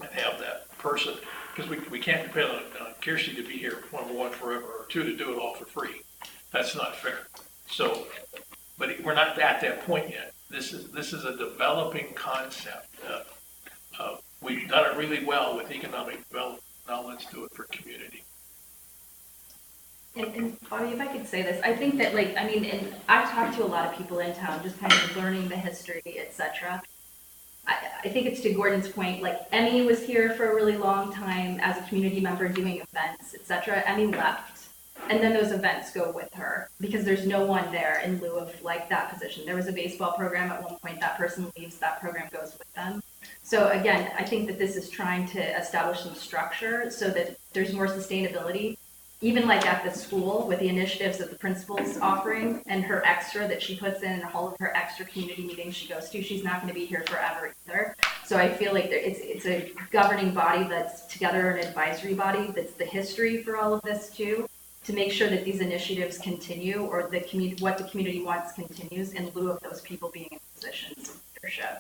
and have that person, because we can't depend on Kirsty to be here, number 1, forever, or 2, to do it all for free. That's not fair. So, but we're not at that point yet. This is a developing concept. We've done it really well with economic development. Now let's do it for community. And Bobby, if I could say this, I think that and I've talked to a lot of people in town, just kind of learning the history, etc. I think it's to Gordon's point, like Emmy was here for a really long time as a community member doing events, etc. Emmy left, and then those events go with her because there's no one there in lieu of like that position. There was a baseball program at one point, that person leaves, that program goes with them. So again, I think that this is trying to establish some structure so that there's more sustainability. Even like at the school with the initiatives that the principal's offering and her extra that she puts in all of her extra community meetings she goes to, she's not going to be here forever either. So I feel like it's a governing body that's together, an advisory body that's the history for all of this too, to make sure that these initiatives continue or what the community wants continues in lieu of those people being in positions of leadership.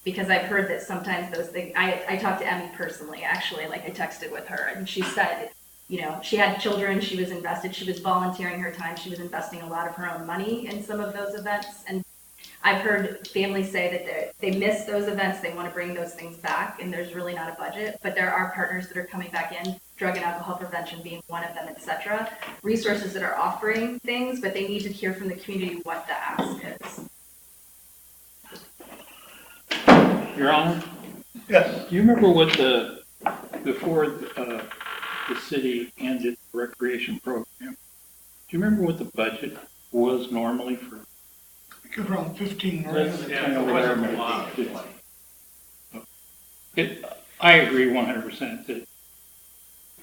Because I've heard that sometimes those things, I talked to Emmy personally, actually, like I texted with her and she said, you know, she had children, she was invested, she was volunteering her time, she was investing a lot of her own money in some of those events. And I've heard families say that they miss those events, they want to bring those things back, and there's really not a budget. But there are partners that are coming back in, drug and alcohol prevention being one of them, etc. Resources that are offering things, but they need to hear from the community what the ask is. Your Honor? Yes. Do you remember what before the city ended the recreation program, do you remember what the budget was normally for? Around 15 Yeah, it wasn't a lot. I agree 100% that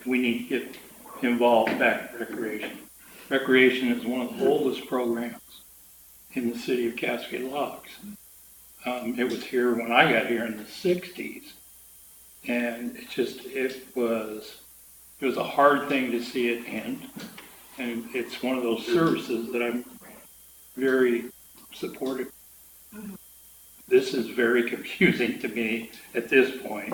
we need to get involved back in recreation. Recreation is one of the oldest programs in the city of Cascade Locks. It was here when I got here in the 60s, and it was a hard thing to see it end, and it's one of those services that I'm very supportive. Mm-hmm. This is very confusing to me at this point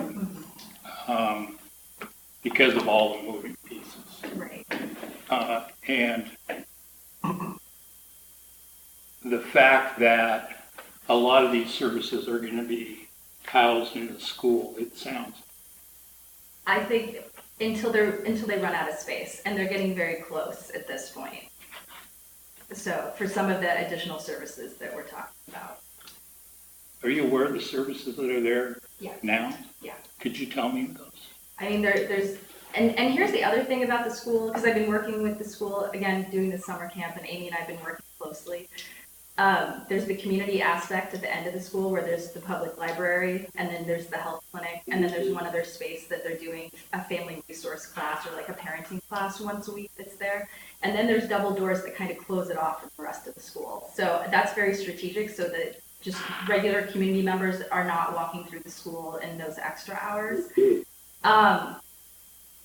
because of all the moving pieces. Right. And the fact that a lot of these services are going to be housed in the school, it sounds. I think until they run out of space, and they're getting very close at this point. So for some of the additional services that we're talking about. Are you aware of the services that are there Yeah. now? Yeah. Could you tell me those? I mean, there's And here's the other thing about the school, because I've been working with the school, again, doing the summer camp, and Amy and I have been working closely. There's the community aspect at the end of the school where there's the public library, and then there's the health clinic, and then there's one other space that they're doing a family resource class or like a parenting class once a week that's there. And then there's double doors that kind of close it off from the rest of the school. So that's very strategic so that just regular community members are not walking through the school in those extra hours.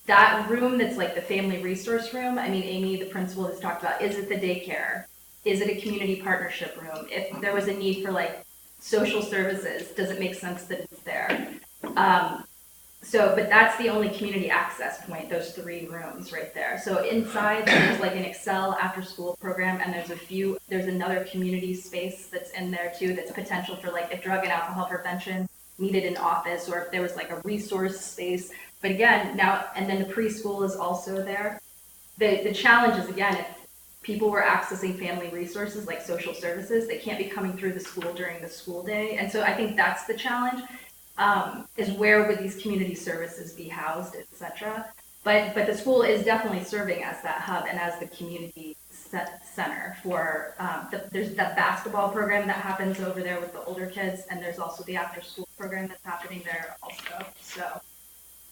That room that's like the family resource room, I mean, Amy, the principal, has talked about, is it the daycare? Is it a community partnership room? If there was a need for like social services, does it make sense that it's there? But that's the only community access point, those 3 rooms right there. So inside there's like an Excel after school program, and there's another community space that's in there too, that's potential for like if drug and alcohol prevention needed an office, or if there was like a resource space. But again, now, and then the preschool is also there. The challenge is, again, if people were accessing family resources like social services, they can't be coming through the school during the school day. And so I think that's the challenge, is where would these community services be housed, et cetera. But the school is definitely serving as that hub and as the community center for, there's that basketball program that happens over there with the older kids, and there's also the after school program that's happening there also. So,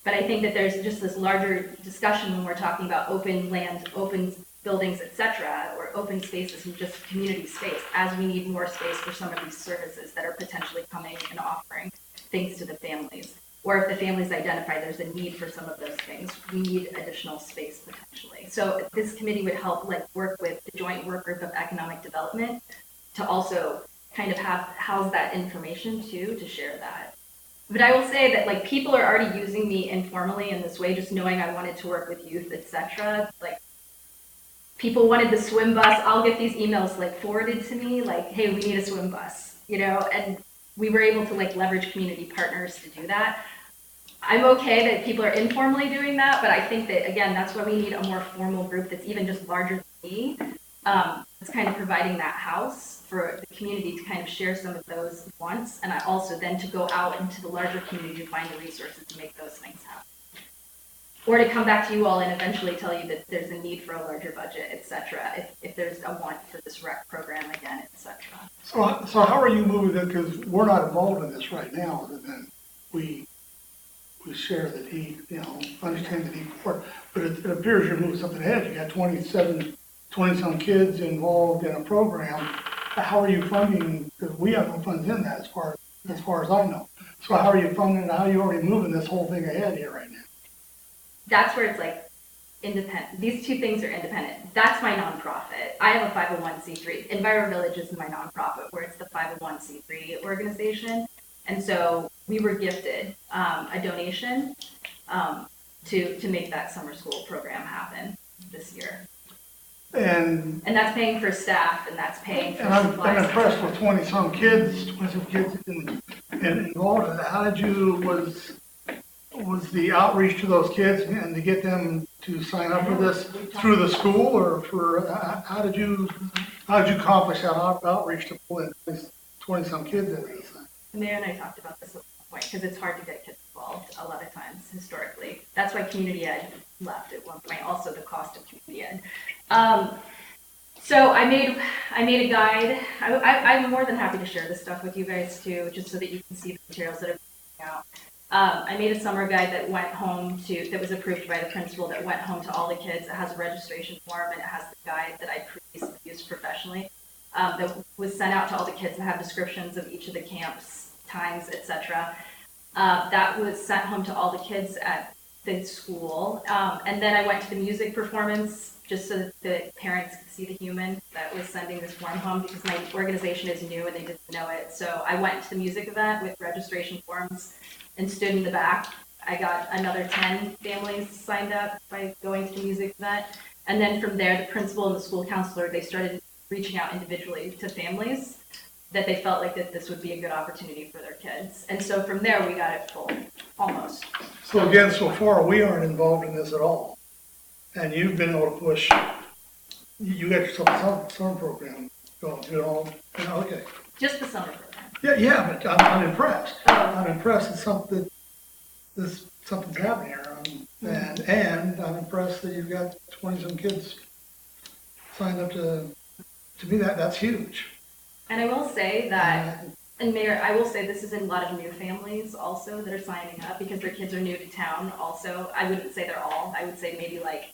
but I think that there's just this larger discussion when we're talking about open land, open buildings, et cetera, or open spaces and just community space, as we need more space for some of these services that are potentially coming and offering things to the families. Or if the families identify there's a need for some of those things, we need additional space potentially. So this committee would help like work with the joint work group of economic development to also kind of house that information too, to share that. But I will say that like people are already using me informally in this way, just knowing I wanted to work with youth, etc. Like people wanted the swim bus. I'll get these emails like forwarded to me, like, hey, we need a swim bus, you know, and we were able to like leverage community partners to do that. I'm okay that people are informally doing that, but I think that, again, that's why we need a more formal group that's even just larger than me. It's kind of providing that house for the community to kind of share some of those wants, and I also then to go out into the larger community to find the resources to make those things happen. Or to come back to you all and eventually tell you that there's a need for a larger budget, et cetera, if there's a want for this rec program again, et cetera. So how are you moving it? Because we're not involved in this right now, other than we share that he, you know, understand that he worked. But it appears you're moving something ahead. You got 20-some kids involved in a program. How are you funding? Because we have no funds in that as far as I know. So how are you funding it? How are you already moving this whole thing ahead here right now? That's where it's like independent. These two things are independent. That's my nonprofit. I have a 501c3. EnviroVillage is my nonprofit, where it's the 501c3 organization. And so we were gifted a donation to make that summer school program happen this year. And that's paying for staff, and that's paying for supplies. I'm impressed with 20-some kids involved in it. How did you, was the outreach to those kids and to get them to sign up for this through the school, or for, how did you accomplish that outreach to pull in 20-some kids into this thing? The mayor and I talked about this at one point, because it's hard to get kids involved a lot of times historically. That's why community ed left at one point, also the cost of community ed. So I made a guide. I'm more than happy to share this stuff with you guys too, just so that you can see the materials that are coming out. I made a summer guide that went home that was approved by the principal, that went home to all the kids. It has a registration form, and it has the guide that I previously used professionally. That was sent out to all the kids that have descriptions of each of the camps, times, etc. That was sent home to all the kids at the school. And then I went to the music performance, just so that the parents could see the human that was sending this form home, because my organization is new and they didn't know it. So I went to the music event with registration forms and stood in the back. I got another 10 families signed up by going to the music event. And then from there, the principal and the school counselor, they started reaching out individually to families that they felt like that this would be a good opportunity for their kids. And so from there, we got it full, almost. So again, so far, we aren't involved in this at all. And you've been able to push, you got yourself a summer program going, you know, okay. Just the summer program. Yeah, but I'm impressed. I'm impressed that something's happening here. And I'm impressed that you've got 20-some kids signed up to be that. That's huge. And I will say that, and Mayor, I will say this is in a lot of new families also that are signing up because their kids are new to town also. I wouldn't say they're all, I would say maybe like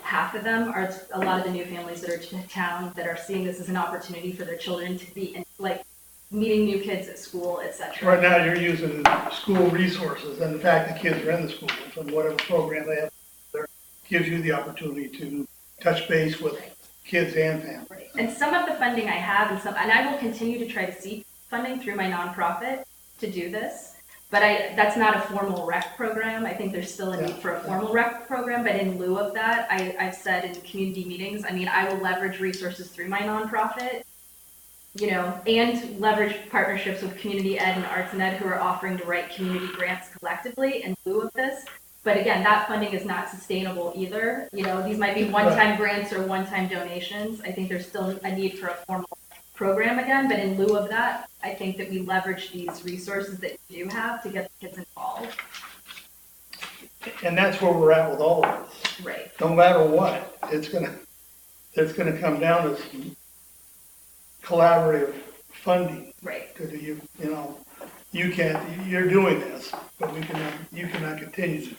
half of them are a lot of the new families that are to town that are seeing this as an opportunity for their children to be in, like meeting new kids at school, etc. Right now, you're using school resources, and the fact that kids are in the schools and whatever program they have there gives you the opportunity to touch base with kids and families. Right. And some of the funding I have, and I will continue to try to seek funding through my nonprofit to do this. But that's not a formal rec program. I think there's still a need for a formal rec program. But in lieu of that, I've said in community meetings, I mean, I will leverage resources through my nonprofit, you know, and leverage partnerships with community ed and arts and ed who are offering to write community grants collectively in lieu of this. But again, that funding is not sustainable either. You know, these might be one-time grants or one-time donations. I think there's still a need for a formal program again, but in lieu of that, I think that we leverage these resources that we do have to get the kids involved. And that's where we're at with all of this. Right. No matter what, it's gonna come down to some collaborative funding. Right. Because you're doing this, but you cannot continue that.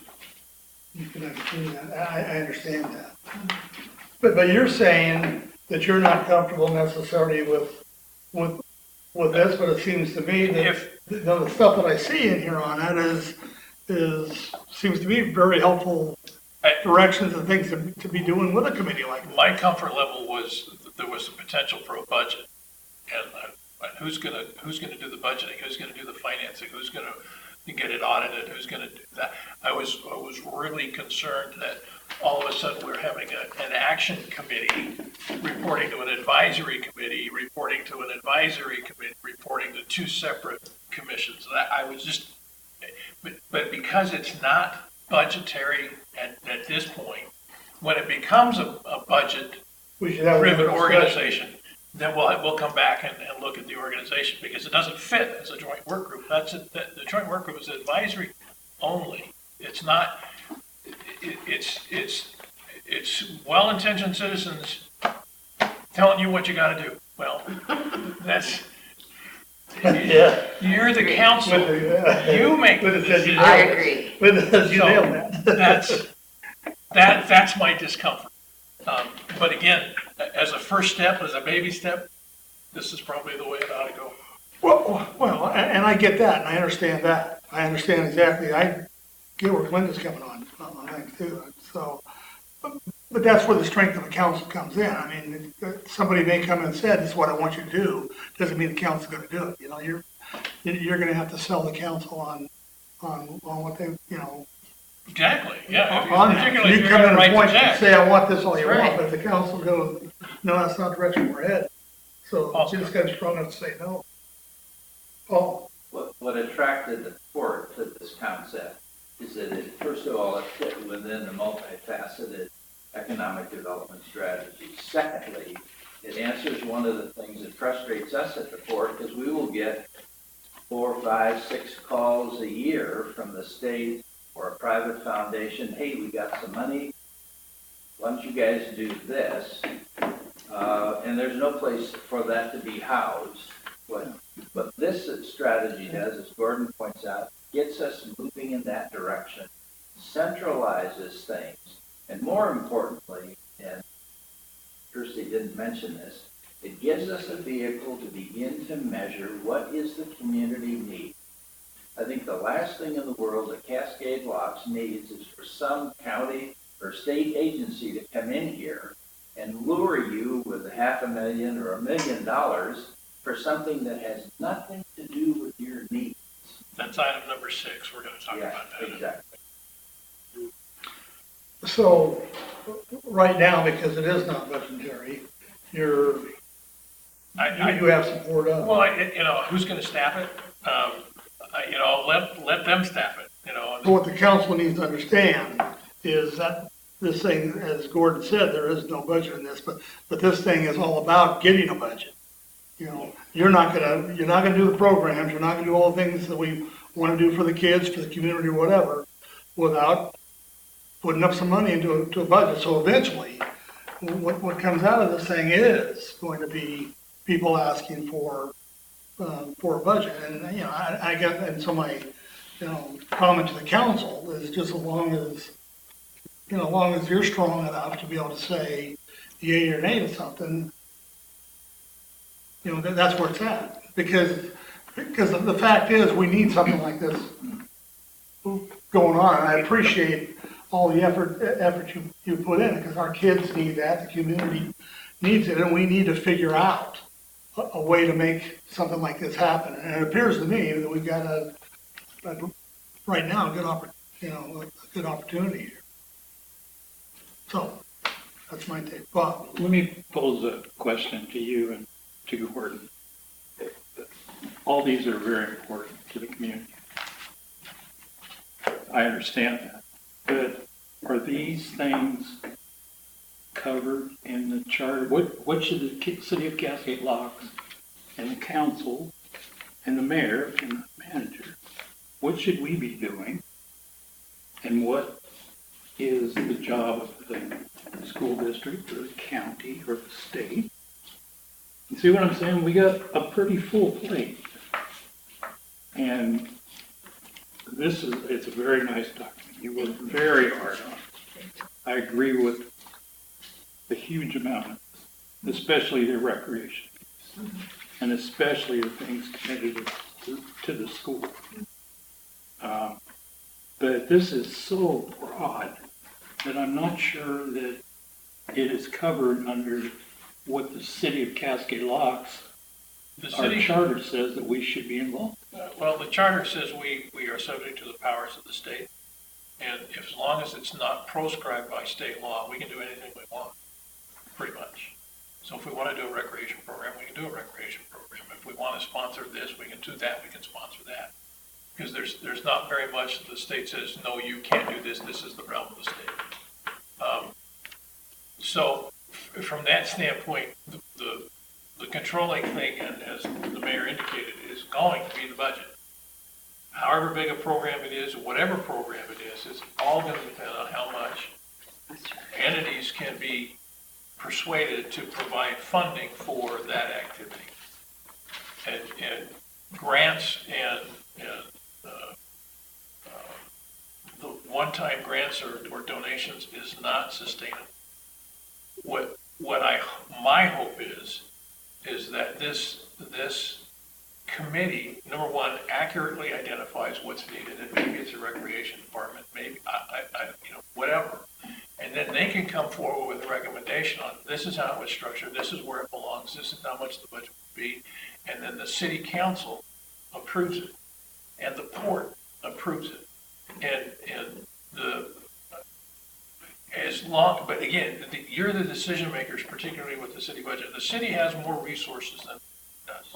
I understand that. But you're saying that you're not comfortable necessarily with this, but it seems to me that the stuff that I see in here on it seems to be very helpful directions and things to be doing with a committee like this. My comfort level was that there was the potential for a budget, and who's gonna do the budgeting, who's gonna do the financing, who's gonna get it audited, who's gonna do that. I was really concerned that all of a sudden we're having an action committee reporting to an advisory committee, reporting to an advisory committee, reporting to two separate commissions. I was just, but because it's not budgetary at this point, when it becomes a budget-driven organization, then we'll come back and look at the organization because it doesn't fit as a joint work group. The joint work group is advisory only. It's not. It's well-intentioned citizens telling you what you got to do. Well, that's. Yeah. You're the council. You make the decision. I agree. That's my discomfort. But again, as a first step, as a baby step, this is probably the way it ought to go. Well, and I get that, and I understand that. I understand exactly. I get where Linda's coming on things too. So, but that's where the strength of the council comes in. I mean, somebody may come and say, "This is what I want you to do." Doesn't mean the council's going to do it. You know, you're going to have to sell the council on what they, you know. Exactly. Yeah. Particularly you come in and point and say, "I want this all you want," but if the council goes, "No, that's not the direction we're headed." So you just got to be strong enough to say no. Paul. What attracted the court to this concept is that it, first of all, it fit within the multifaceted economic development strategy. Secondly, it answers one of the things that frustrates us at the court, because we will get 4, 5, 6 calls a year from the state or a private foundation. Hey, we got some money. Why don't you guys do this? And there's no place for that to be housed. What this strategy does, as Gordon points out, gets us moving in that direction, centralizes things, and more importantly, and Kirsty didn't mention this, it gives us a vehicle to begin to measure what is the community need. I think the last thing in the world that Cascade Locks needs is for some county or state agency to come in here and lure you with $500,000 or $1 million for something that has nothing to do with your needs. That's item number 6. We're going to talk about that. Exactly. So right now, because it is not budgetary, you have support of. Well, who's going to staff it? Let them staff it. But what the council needs to understand is that this thing, as Gordon said, there is no budget in this, but this thing is all about getting a budget. You're not gonna do the programs, you're not gonna do all the things that we want to do for the kids, for the community, or whatever, without putting up some money into a budget, so eventually, what comes out of this thing is going to be people asking for a budget, and, you know, I got, and so my, you know, comment to the council is just as long as, you know, as long as you're strong enough to be able to say yay or nay to something, you know, that's where it's at, because the fact is, we need something like this going on, and I appreciate all the effort you put in, because our kids need that, the community needs it, and we need to figure out a way to make something like this happen. And it appears to me that we've got right now, a good opportunity here. So, that's my take. Bob? Let me pose a question to you and to Gordon. All these are very important to the community. I understand that. But are these things covered in the charter? What should the city of Cascade Locks and the council and the mayor and the manager, what should we be doing? And what is the job of the school district or the county or the state? You see what I'm saying? We got a pretty full plate. And it's a very nice document. You worked very hard on it. I agree with the huge amount, especially the recreation, and especially the things connected to the school. But this is so broad that I'm not sure that it is covered under what the city of Cascade Locks, our charter says that we should be involved. Well, the charter says we are subject to the powers of the state. And as long as it's not proscribed by state law, we can do anything we want, pretty much. So if we want to do a recreation program, we can do a recreation program. If we want to sponsor this, we can do that, we can sponsor that. Because there's not very much that the state says, no, you can't do this, this is the realm of the state. So from that standpoint, the controlling thing, and as the mayor indicated, is going to be the budget. However big a program it is, or whatever program it is, it's all going to depend on how much entities can be persuaded to provide funding for that activity. And grants and the one-time grants or donations is not sustainable. My hope is that this committee, number one, accurately identifies what's needed, and maybe it's a recreation department, maybe, whatever. And then they can come forward with a recommendation on, this is how it's structured, this is where it belongs, this is how much the budget would be, and then the city council approves it, and the port approves it. But again, you're the decision makers, particularly with the city budget. The city has more resources than it does.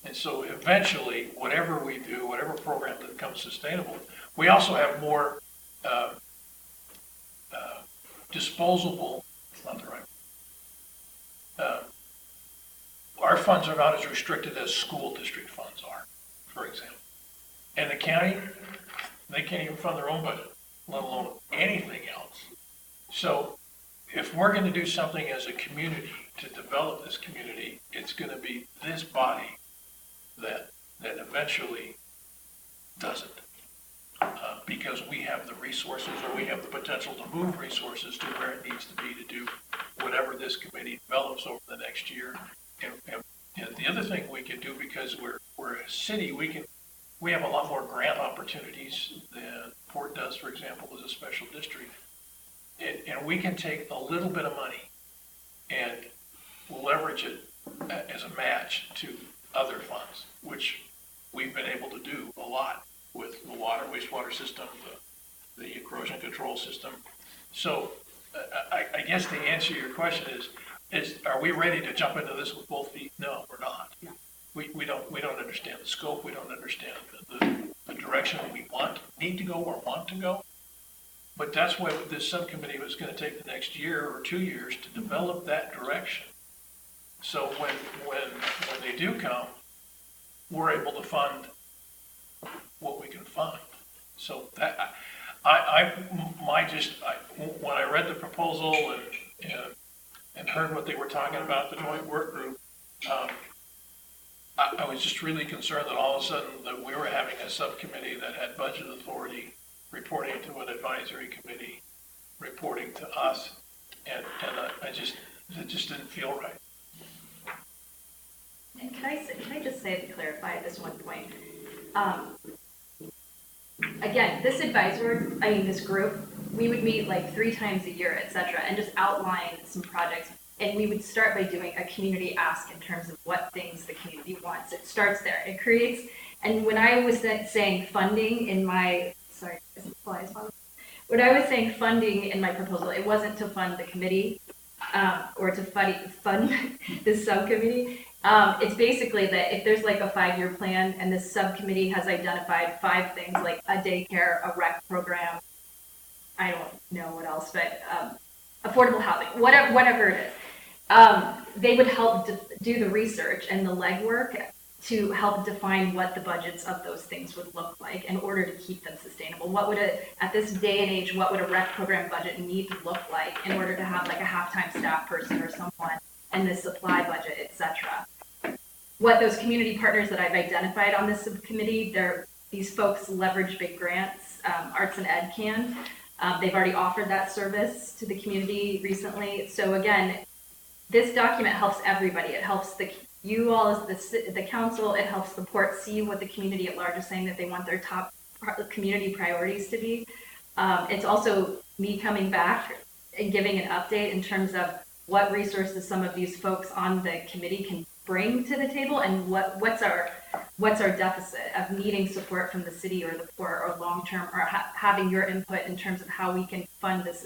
And so eventually, whatever we do, whatever program that becomes sustainable, we also have more disposable, it's not the right, our funds are not as restricted as school district funds are, for example. And the county, they can't even fund their own budget, let alone anything else. So if we're going to do something as a community to develop this community, it's going to be this body that eventually does it. Because we have the resources, or we have the potential to move resources to where it needs to be to do whatever this committee develops over the next year. And the other thing we can do, because we're a city, we have a lot more grant opportunities than Port does, for example, as a special district. And we can take a little bit of money and leverage it as a match to other funds, which we've been able to do a lot with the water, wastewater system, the erosion control system. So I guess the answer to your question is are we ready to jump into this with both feet? No, we're not. We don't understand the scope. We don't understand the direction we need to go or want to go. But that's why this subcommittee was going to take the next year or 2 years to develop that direction. So when they do come, we're able to fund what we can fund. So that When I read the proposal and heard what they were talking about, the joint work group, I was just really concerned that all of a sudden that we were having a subcommittee that had budget authority reporting to an advisory committee, reporting to us, and it just didn't feel right. And can I just say to clarify this one point? Again, this group, we would meet like 3 times a year, et cetera, and just outline some projects. And we would start by doing a community ask in terms of what things the community wants. It starts there. It creates, and when I was saying funding in my, sorry, is it flies? When I was saying funding in my proposal, it wasn't to fund the committee or to fund this subcommittee. It's basically that if there's like a 5-year plan and this subcommittee has identified 5 things like a daycare, a rec program, I don't know what else, but affordable housing, whatever it is. They would help do the research and the legwork to help define what the budgets of those things would look like in order to keep them sustainable. What would at this day and age, what would a rec program budget need to look like in order to have like a half-time staff person or someone and the supply budget, et cetera. What those community partners that I've identified on this subcommittee, these folks leverage big grants, Arts and Ed can. They've already offered that service to the community recently. So again, this document helps everybody. It helps you all as the council. It helps the port see what the community at large is saying that they want their top community priorities to be. It's also me coming back and giving an update in terms of what resources some of these folks on the committee can bring to the table and what's our deficit of needing support from the city or the port or long-term or having your input in terms of how we can fund this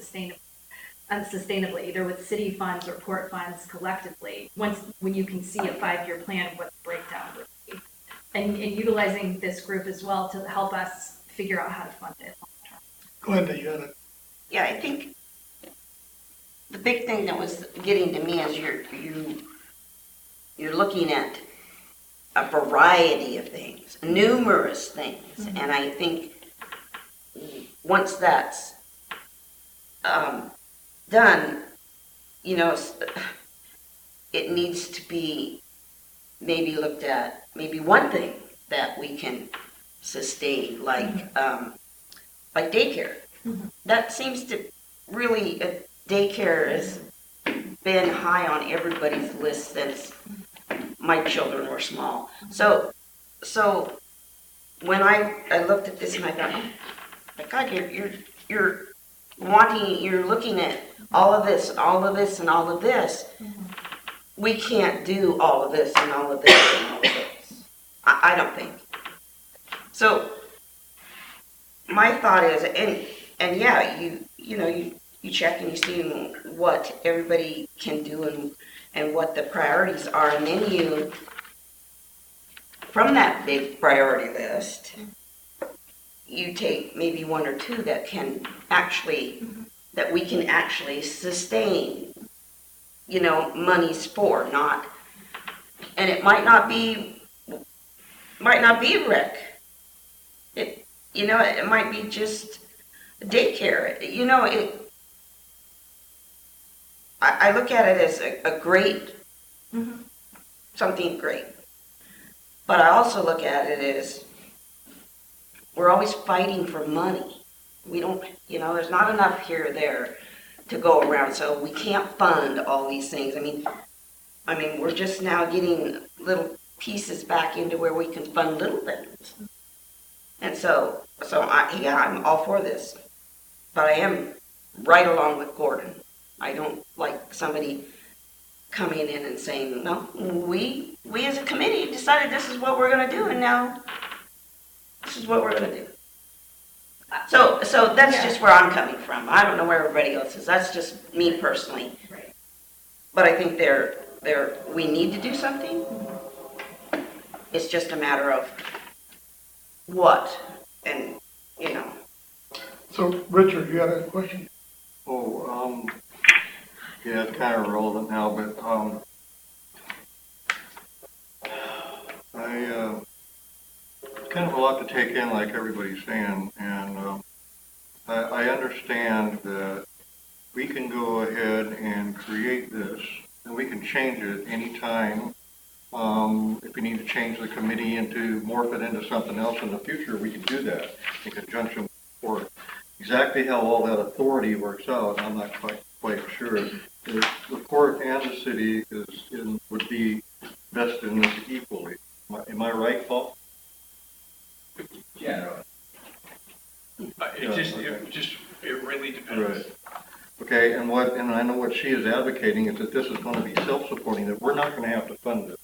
sustainably, either with city funds or port funds collectively, when you can see a 5-year plan of what the breakdown would be. And utilizing this group as well to help us figure out how to fund it long term. Glenda, you had it. Yeah, I think the big thing that was getting to me is you're looking at a variety of things, numerous things, mm-hmm. And I think once that's done, it needs to be maybe looked at, maybe one thing that we can sustain, like daycare. Mm-hmm. That seems to really, daycare has been high on everybody's list since my children were small. So when I looked at this and I thought, oh my God, you're looking at all of this, and all of this, and all of this. Mm-hmm. We can't do all of this and all of this and all of this. I don't think. So my thought is, and yeah, you check and you see what everybody can do and what the priorities are, and then you, from that big priority list, you take maybe 1 or 2 that can actually, that we can actually sustain, monies for, not, and it might not be a rec. It might be just daycare. I look at it as a great, something great. But I also look at it as we're always fighting for money. We don't, there's not enough here or there to go around, so we can't fund all these things. I mean, we're just now getting little pieces back into where we can fund little things. And so I'm all for this, but I am right along with Gordon. I don't like somebody coming in and saying, no, we as a committee decided this is what we're going to do, and now this is what we're going to do. So that's just where I'm coming from. I don't know where everybody else is. That's just me personally. Right. But I think we need to do something. It's just a matter of what, and So, Richard, you had a question? Yeah, it's kind of irrelevant now, but it's kind of a lot to take in, like everybody's saying, and I understand that we can go ahead and create this, and we can change it anytime. If we need to change the committee into, morph it into something else in the future, we can do that in conjunction with the court. Exactly how all that authority works out, I'm not quite sure. The court and the city would be vested in this equally. Am I right, Paul? Generally. It really depends. Right. Okay, and I know what she is advocating is that this is going to be self-supporting, that we're not going to have to fund it.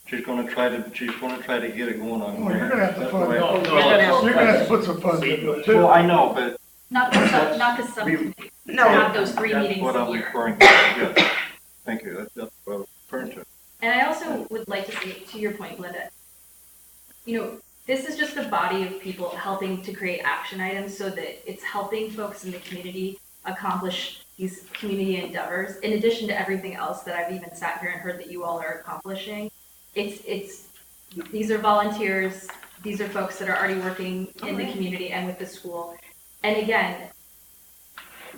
She's going to try to get it going on. Well, you're gonna have to That's fund the it. way- You're gonna have to put some funds into it too. Well, I know, but Not the subcommittee. No. Have those 3 that's meetings what a I'm year. referring to. Yes. Thank you. That's what I was referring to. And I also would like to say, to your point, Glenda, this is just a body of people helping to create action items so that it's helping folks in the community accomplish these community endeavors. In addition to everything else that I've even sat here and heard that you all are accomplishing, these are volunteers. These are folks that are already working in the community and with the school. And again,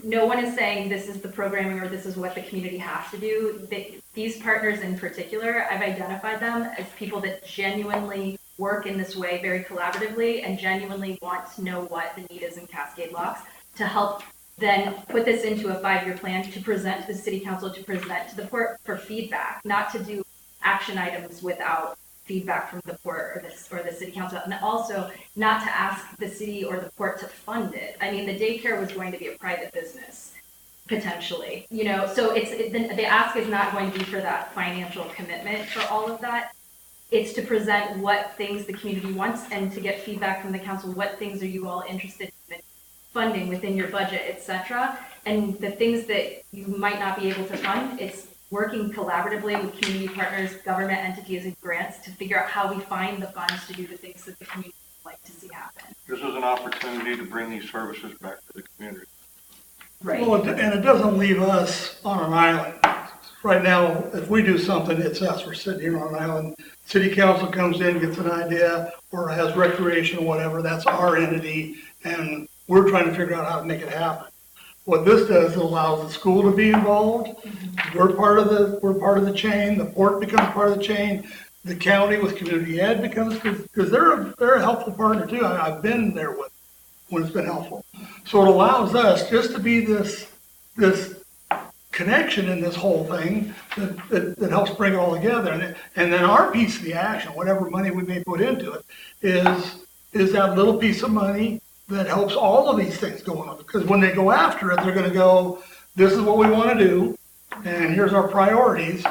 no one is saying this is the programming or this is what the community has to do. These partners in particular, I've identified them as people that genuinely work in this way very collaboratively and genuinely want to know what the need is in Cascade Locks to help then put this into a 5-year plan to present to the city council, to present to the port for feedback, not to do action items without feedback from the port or the city council, and also not to ask the city or the port to fund it. I mean, the daycare was going to be a private business, potentially, so the ask is not going to be for that financial commitment for all of that. It's to present what things the community wants and to get feedback from the council. What things are you all interested in funding within your budget, etc. And the things that you might not be able to fund, it's working collaboratively with community partners, government entities, and grants to figure out how we find the funds to do the things that the community would like to see happen. This is an opportunity to bring these services back to the community. Right. Well, and it doesn't leave us on an island. Right now, if we do something, it's us. We're sitting here on an island. City council comes in, gets an idea, or has recreation or whatever. That's our entity, and we're trying to figure out how to make it happen. What this does, it allows the school to be involved. We're part of the chain. The port becomes part of the chain. The county with community ed becomes, because they're a helpful partner too. I've been there with when it's been helpful. So it allows us just to be this connection in this whole thing that helps bring it all together. And then our piece of the action, whatever money we may put into it, is that little piece of money that helps all of these things going on. Because when they go after it, they're going to go, this is what we want to do, and here's our priorities.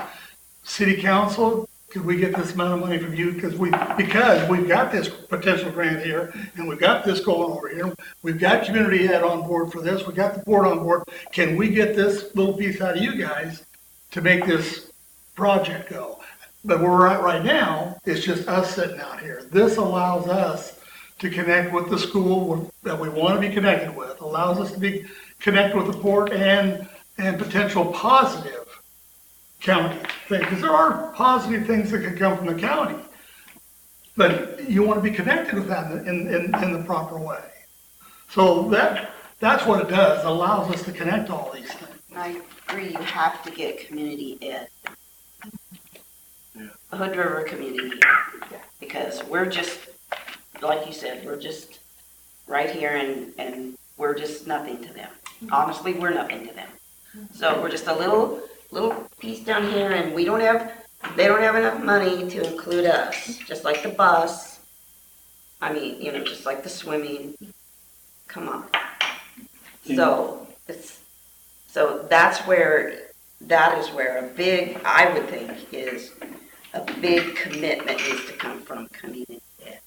City council, could we get this amount of money from you? Because we've got this potential grant here, and we've got this going over here. We've got community ed on board for this. We've got the board on board. Can we get this little piece out of you guys to make this project go? But where we're at right now, it's just us sitting out here. This allows us to connect with the school that we want to be connected with, allows us to be connected with the port and potential positive county things, because there are positive things that could come from the county, but you want to be connected with that in the proper way. So that's what it does. It allows us to connect all these things. I agree, you have to get community ed. Yeah. Hood River community ed, because we're just, like you said, we're just right here and we're just nothing to them. Honestly, we're nothing to them. So we're just a little piece down here, and they don't have enough money to include us, just like the bus. I mean, just like the swimming. Come on. So that is where a big, I would think, is a big commitment needs to come from community ed.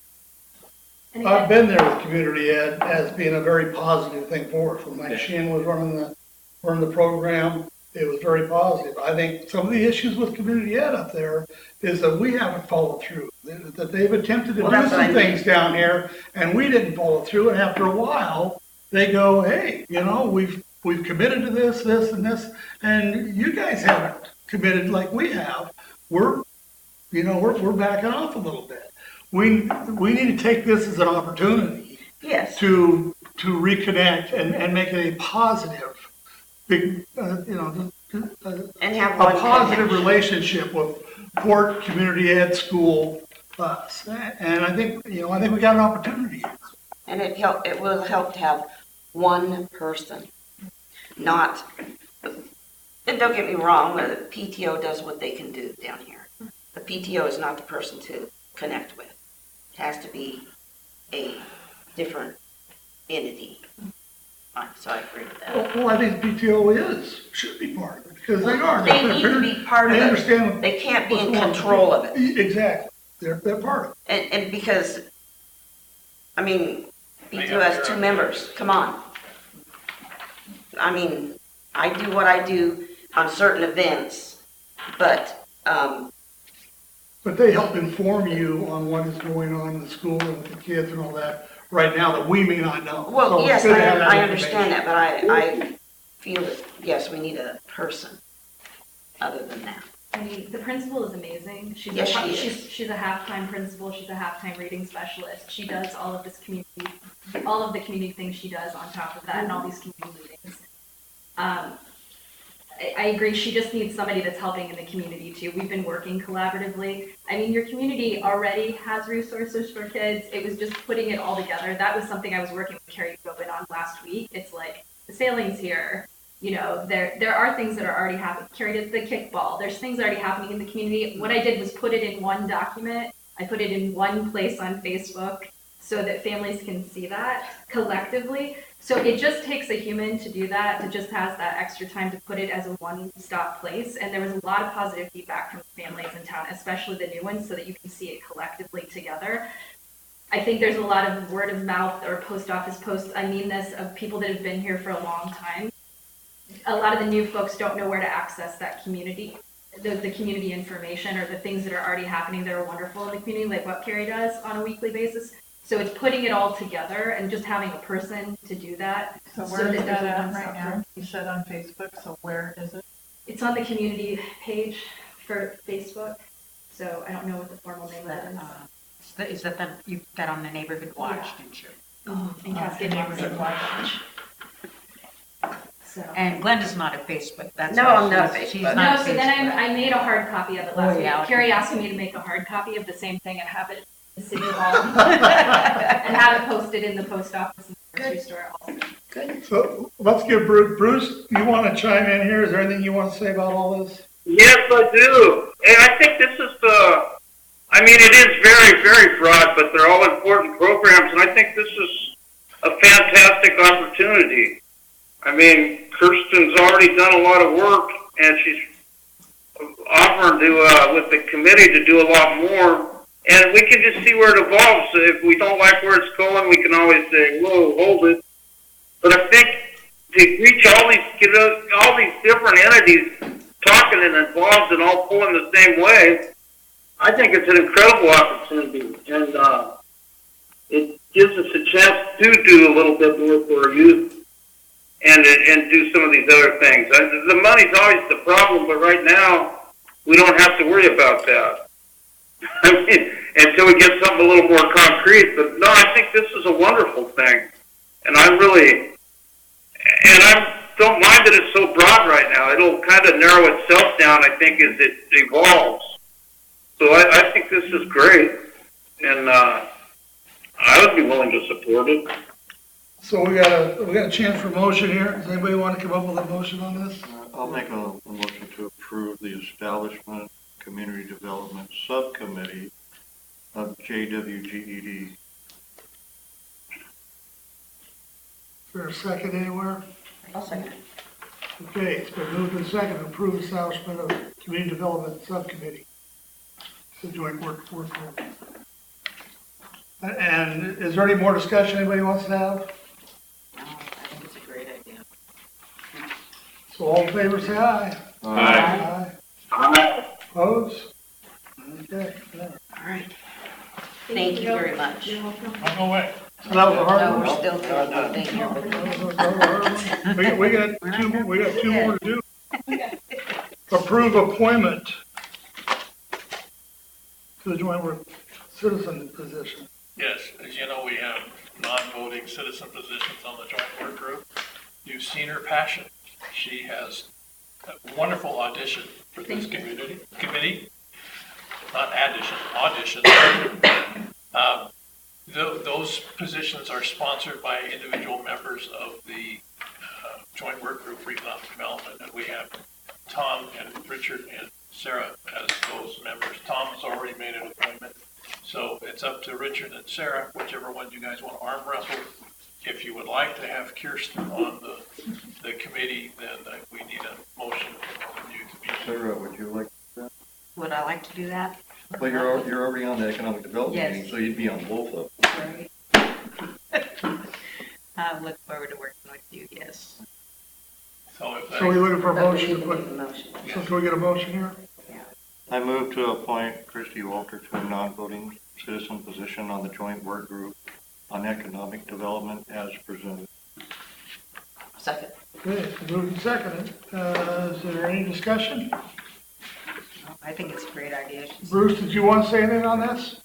And I've again, been there with community ed as being a very positive thing for us. When Mike Sheehan was running the program, it was very positive. I think some of the issues with community ed up there is that we haven't followed through, that they've attempted to do some things down here and we didn't follow through. And after a while, they go, hey, we've committed to this, and this, and you guys haven't committed like we have. We're backing off a little bit. We need to take this as an opportunity Yes. to to reconnect and make it a positive, big, And have a one positive connection. relationship with court, community ed, school, us. And I think we got an opportunity. And it will help to have one person, not, and don't get me wrong, the PTO does what they can do down here. The PTO is not the person to connect with. It has to be a different entity. So I agree with that. Well, I think PTO should be part of it, because they are. They need to be part of They it. understand. They can't be what's in going on. control of it. Exactly. They're part of it. And because, I mean, PTO has 2 members, come on. I mean, I do what I do on certain events, but, But they help inform you on what is going on in the school and with the kids and all that right now that we may not know. So well, it's yes, good to have that I understand information. that, but I feel that, yes, we need a person other than that. I mean, the principal is amazing. Yes, she is. She's a half-time principal. She's a half-time reading specialist. She does all of the community things she does on top of that, and all these community meetings. I agree. She just needs somebody that's helping in the community too. We've been working collaboratively. I mean, your community already has resources for kids. It was just putting it all together. That was something I was working with Carrie Rueben on last week. It's like the sailing's here. You know, there are things that are already happening. Carrie did the kickball. There's things already happening in the community. What I did was put it in one document. I put it in one place on Facebook so that families can see that collectively. So it just takes a human to do that, to just has that extra time to put it as a one-stop place. And there was a lot of positive feedback from families in town, especially the new ones, so that you can see it collectively together. I think there's a lot of word of mouth or post office posts, I mean this, of people that have been here for a long time. A lot of the new folks don't know where to access that community, the community information or the things that are already happening that are wonderful in the community, like what Carrie does on a weekly basis. So it's putting it all together and just having a person to do that. So where is there's that a at one-stop right now? You said on Facebook, so where is it? It's on the community page for Facebook, so I don't know what the formal name of it is. Is that you put that on the neighborhood watch, didn't you? In Cascade Locks Tourism. So. And Glenda's not a Facebook, that's No, why I'm not a she's Facebook. not No, a so then Facebook. I made a hard copy of it last week. yeah. Carrie asked me to make a hard copy of the same thing and have it in the city hall. And have it posted in the post office and the grocery store also. So let's give Bruce, you want to chime in here? Is there anything you want to say about all this? Yes, I do. And I think this is it is very, very broad, but they're all important programs, and I think this is a fantastic opportunity. I mean, Kirsten's already done a lot of work, and she's offering to, with the committee, to do a lot more, and we can just see where it evolves. If we don't like where it's going, we can always say, whoa, hold it. But I think to reach get all these different entities talking and involved and all pulling the same way, I think it's an incredible opportunity, and it gives us a chance to do a little bit more for our youth and do some of these other things. The money's always the problem, but right now we don't have to worry about that. I mean, until we get something a little more concrete. But no, I think this is a wonderful thing, and I don't mind that it's so broad right now. It'll kind of narrow itself down, I think, as it evolves. So I think this is great, and I would be willing to support it. So we got a chance for motion here. Does anybody want to come up with a motion on this? I'll make a motion to approve the establishment community development subcommittee of JWGED. Is there a second anywhere? I'll second. Okay, it's been moved and seconded to approve establishment of community development subcommittee. The joint work group. And is there any more discussion anybody wants to have? No, I think it's a great idea. So all in favor, say aye. Aye. Aye. Opposed? Okay. All right. Thank you very much. You're welcome. I'll go away. So that was a hard No, one. we're still doing, thank you. We got two more to do. Approve appointment to the joint work citizen position. Yes, as you know, we have non-voting citizen positions on the joint work group. You've seen her passion. She has a wonderful audition for this committee. Not audition. Those positions are sponsored by individual members of the joint work group for economic development, and we have Tom and Richard and Sarah as those members. Tom has already made an appointment, so it's up to Richard and Sarah, whichever one you guys want to arm wrestle. If you would like to have Kirsten on the committee, then we need a motion from you to be. Sarah, would you like that? Would I like to do that? Well, you're already on the economic development Yes. meeting, so you'd be on both of them. Right. I look forward to working with you, yes. So if So we're looking for a But we motion need to to put, make a motion. so can we get a motion here? I move to appoint Christy Walter to a non-voting citizen position on the joint work group on economic development as presented. Second. Okay, moved and seconded. Is there any discussion? I think it's a great idea. Bruce, did you want to say anything on this?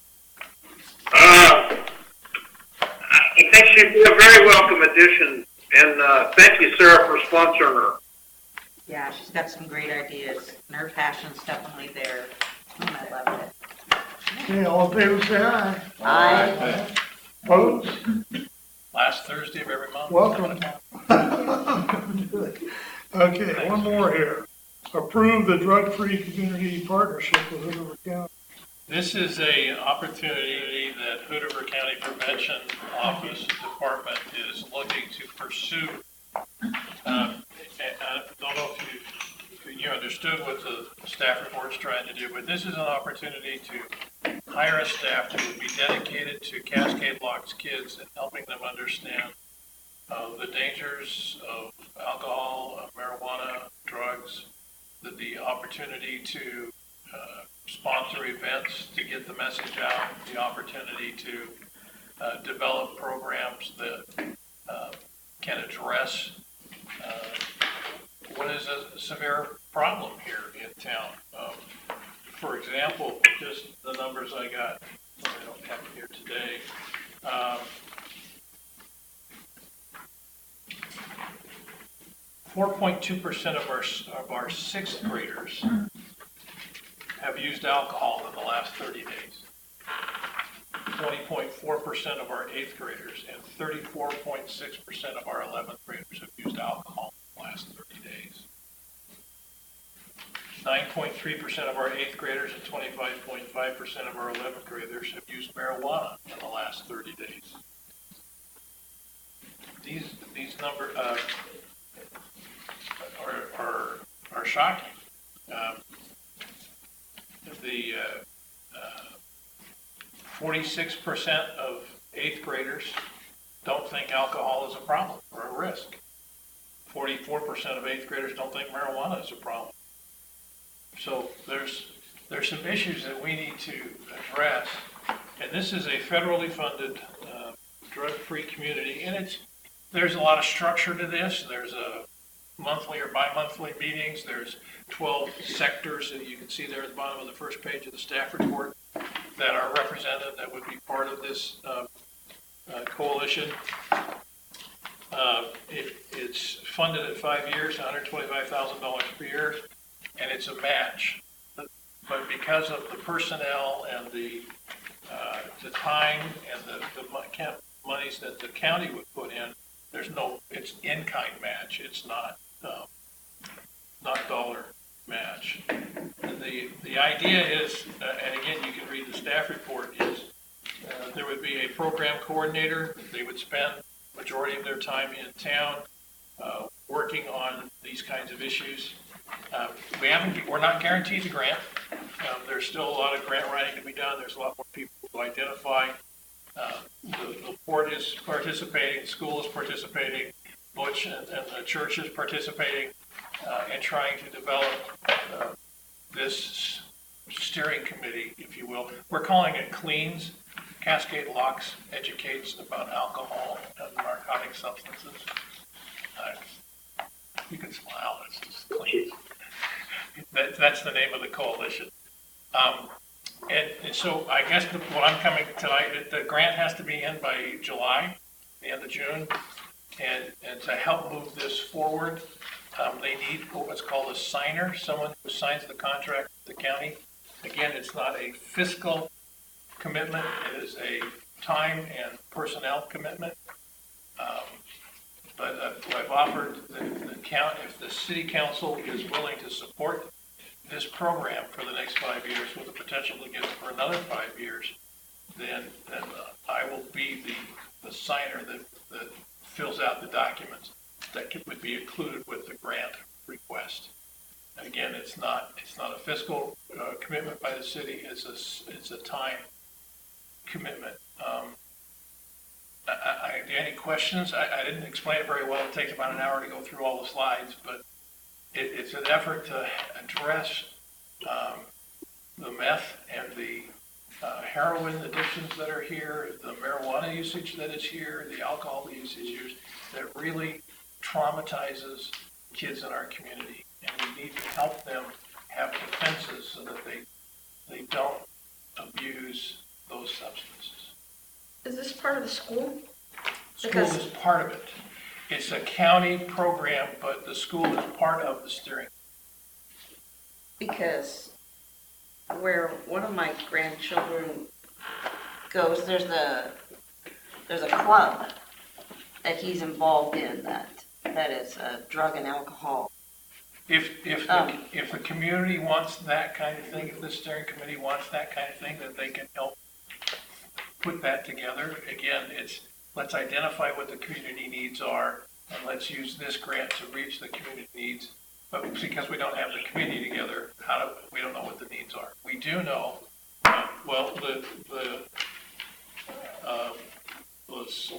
I think she'd be a very welcome addition, and thank you, Sarah, for sponsoring her. Yeah, she's got some great ideas, and her passion's definitely there. And I love it. Okay, all in favor, say aye. Aye. Opposed? last Thursday of every month. Welcome. Okay, one more here. Approve the drug-free community partnership with Winterbottom County. This is a opportunity that Hoodover County Prevention Office Department is looking to pursue. I don't know if you understood what the staff report's trying to do, but this is an opportunity to hire a staff that would be dedicated to Cascade Locks kids and helping them understand the dangers of alcohol, of marijuana, drugs, the opportunity to sponsor events to get the message out, the opportunity to develop programs that can address what is a severe problem here in town. For example, just the numbers I got, I don't have them here today. 4.2% of our sixth graders have used alcohol in the last 30 days. 20.4% of our eighth graders and 34.6% of our 11th graders have used alcohol in the last 30 days. 9.3% of our eighth graders and 25.5% of our 11th graders have used marijuana in the last 30 days. These numbers are shocking. The 46% of eighth graders don't think alcohol is a problem or a risk. 44% of eighth graders don't think marijuana is a problem. So there's some issues that we need to address, and this is a federally funded drug-free community, and there's a lot of structure to this. There's a monthly or bi-monthly meetings. There's 12 sectors that you can see there at the bottom of the first page of the staff report that are represented that would be part of this coalition. It's funded at 5 years, $125,000 per year, and it's a match. But because of the personnel and the time and the monies that the county would put in, it's in-kind match. It's not dollar match. And the idea is, and again, you can read the staff report, is there would be a program coordinator. They would spend majority of their time in town working on these kinds of issues. We're not guaranteed the grant. There's still a lot of grant writing to be done. There's a lot more people to identify. The port is participating, the school is participating, Butch and the church is participating in trying to develop this steering committee, if you will. We're calling it CLEANS. Cascade Locks educates about alcohol and narcotic substances. You can smile, it's just CLEANS. That's the name of the coalition. And so I guess what I'm coming tonight, the grant has to be in by July, the end of June. And to help move this forward, they need what's called a signer, someone who signs the contract with the county. Again, it's not a fiscal commitment, it is a time and personnel commitment. But I've offered if the city council is willing to support this program for the next 5 years with the potential to get it for another 5 years, then I will be the signer that fills out the documents that would be included with the grant request. Again, it's not a fiscal commitment by the city. It's a time commitment. Any questions? I didn't explain it very well. It takes about an hour to go through all the slides, but it's an effort to address the meth and the heroin addictions that are here, the marijuana usage that is here, the alcohol usage that really traumatizes kids in our community. And we need to help them have defenses so that they don't abuse those substances. Is this part of the school? School is part of it. It's a county program, but the school is part of the steering. Because where one of my grandchildren goes, there's a club that he's involved in that is drug and alcohol. If the community wants that kind of thing, if the steering committee wants that kind of thing, that they can help put that together. Again, let's identify what the community needs are, and let's use this grant to reach the community needs. But because we don't have the committee together, we don't know what the needs are. We do know, the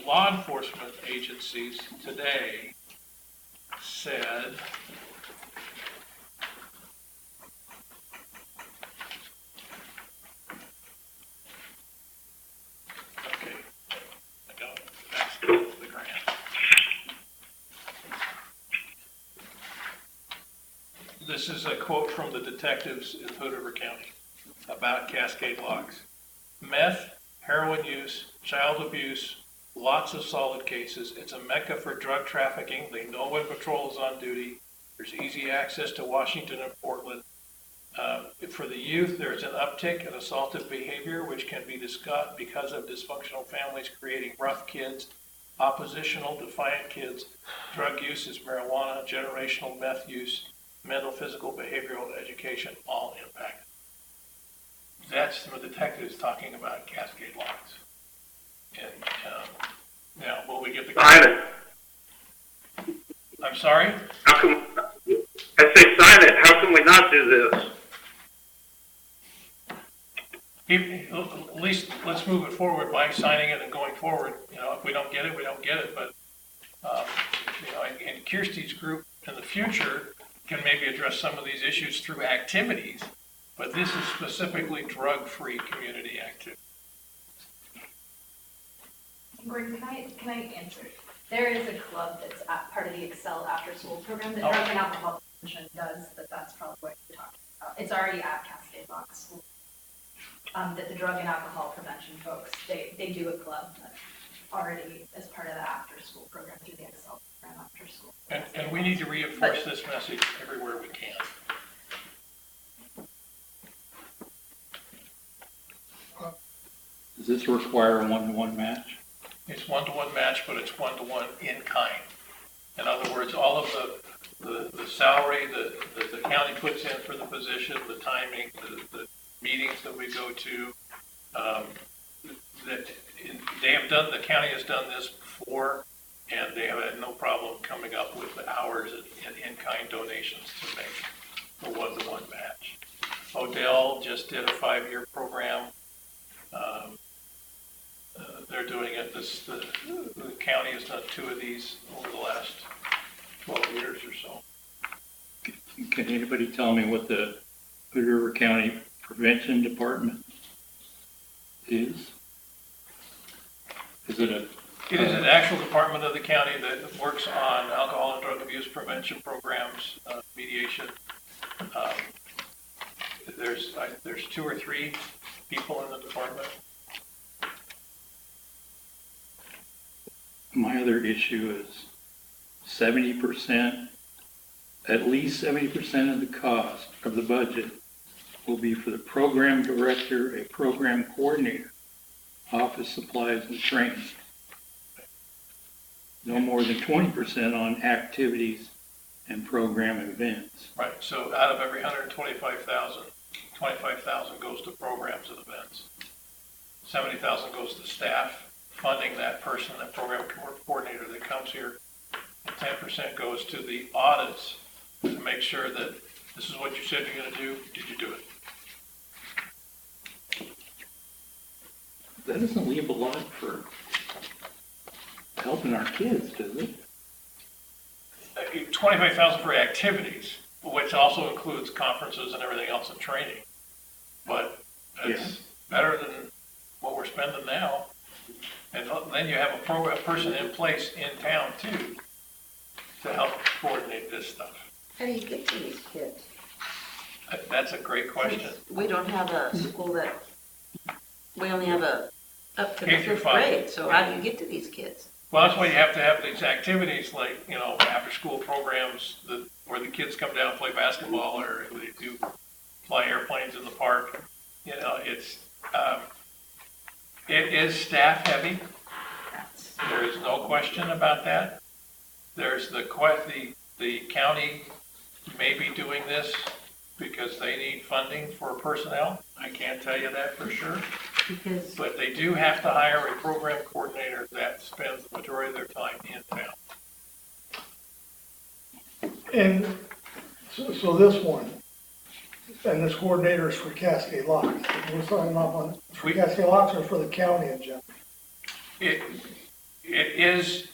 law enforcement agencies today said this is a quote from the detectives in Hood River County about Cascade Locks. Meth, heroin use, child abuse, lots of solid cases. It's a mecca for drug trafficking. They know when patrol is on duty. There's easy access to Washington and Portland. For the youth, there's an uptick in assaultive behavior, which can be discussed because of dysfunctional families creating rough kids, oppositional, defiant kids. Drug use is marijuana, generational meth use, mental, physical, behavioral education, all impacted. That's the detectives talking about Cascade Locks. And now, will we get the... Sign it. I'm sorry? How come, I say sign it, how can we not do this? At least let's move it forward by signing it and going forward. If we don't get it, we don't get it. But, and Kirsty's group in the future can maybe address some of these issues through activities, but this is specifically drug-free community activity. Gordon, can I answer? There is a club that's part of the Excel after-school program that Drug and Alcohol Prevention does. That's probably what you're talking about. It's already at Cascade Locks School. That the Drug and Alcohol Prevention folks, they do a club that's already as part of the after-school program through the Excel program after school. And we need to reinforce this message everywhere we can. Does this require a one-to-one match? It's one-to-one match, but it's one-to-one in kind. In other words, all of the salary that the county puts in for the position, the timing, the meetings that we go to, the county has done this before, and they have had no problem coming up with the hours and in-kind donations to make a one-to-one match. Odell just did a 5-year program. They're doing it. The county has done 2 of these over the last 12 years or so. Can anybody tell me what the Hood River County Prevention Department is? Is it a... It is an actual department of the county that works on alcohol and drug abuse prevention programs, mediation. There's 2 or 3 people in the department? My other issue is 70%, at least 70% of the cost of the budget will be for the program director, a program coordinator, office supplies and training. No more than 20% on activities and program events. Right, so out of every 125,000, 25,000 goes to programs and events. 70,000 goes to staff, funding that person, that program coordinator that comes here. And 10% goes to the audits to make sure that this is what you said you're gonna do, did you do it? That doesn't leave a lot for helping our kids, does it? 25,000 for activities, which also includes conferences and everything else and training. But it's better than what we're spending now. And then you have a person in place in town too, to help coordinate this stuff. How do you get to these kids? That's a great question. We don't have a school that, we only have a up to the K through 5th five. grade, so how do you get to these kids? Well, that's why you have to have these activities like, you know, after-school programs where the kids come down and play basketball, or they do fly airplanes in the park. You know, it is staff-heavy. There is no question about that. There's the county may be doing this because they need funding for personnel. I can't tell you that for sure. Because But they do have to hire a program coordinator that spends the majority of their time in town. And so this one, and this coordinator is for Cascade Locks. We're signing off on it for Cascade Locks or for the county in general? It is,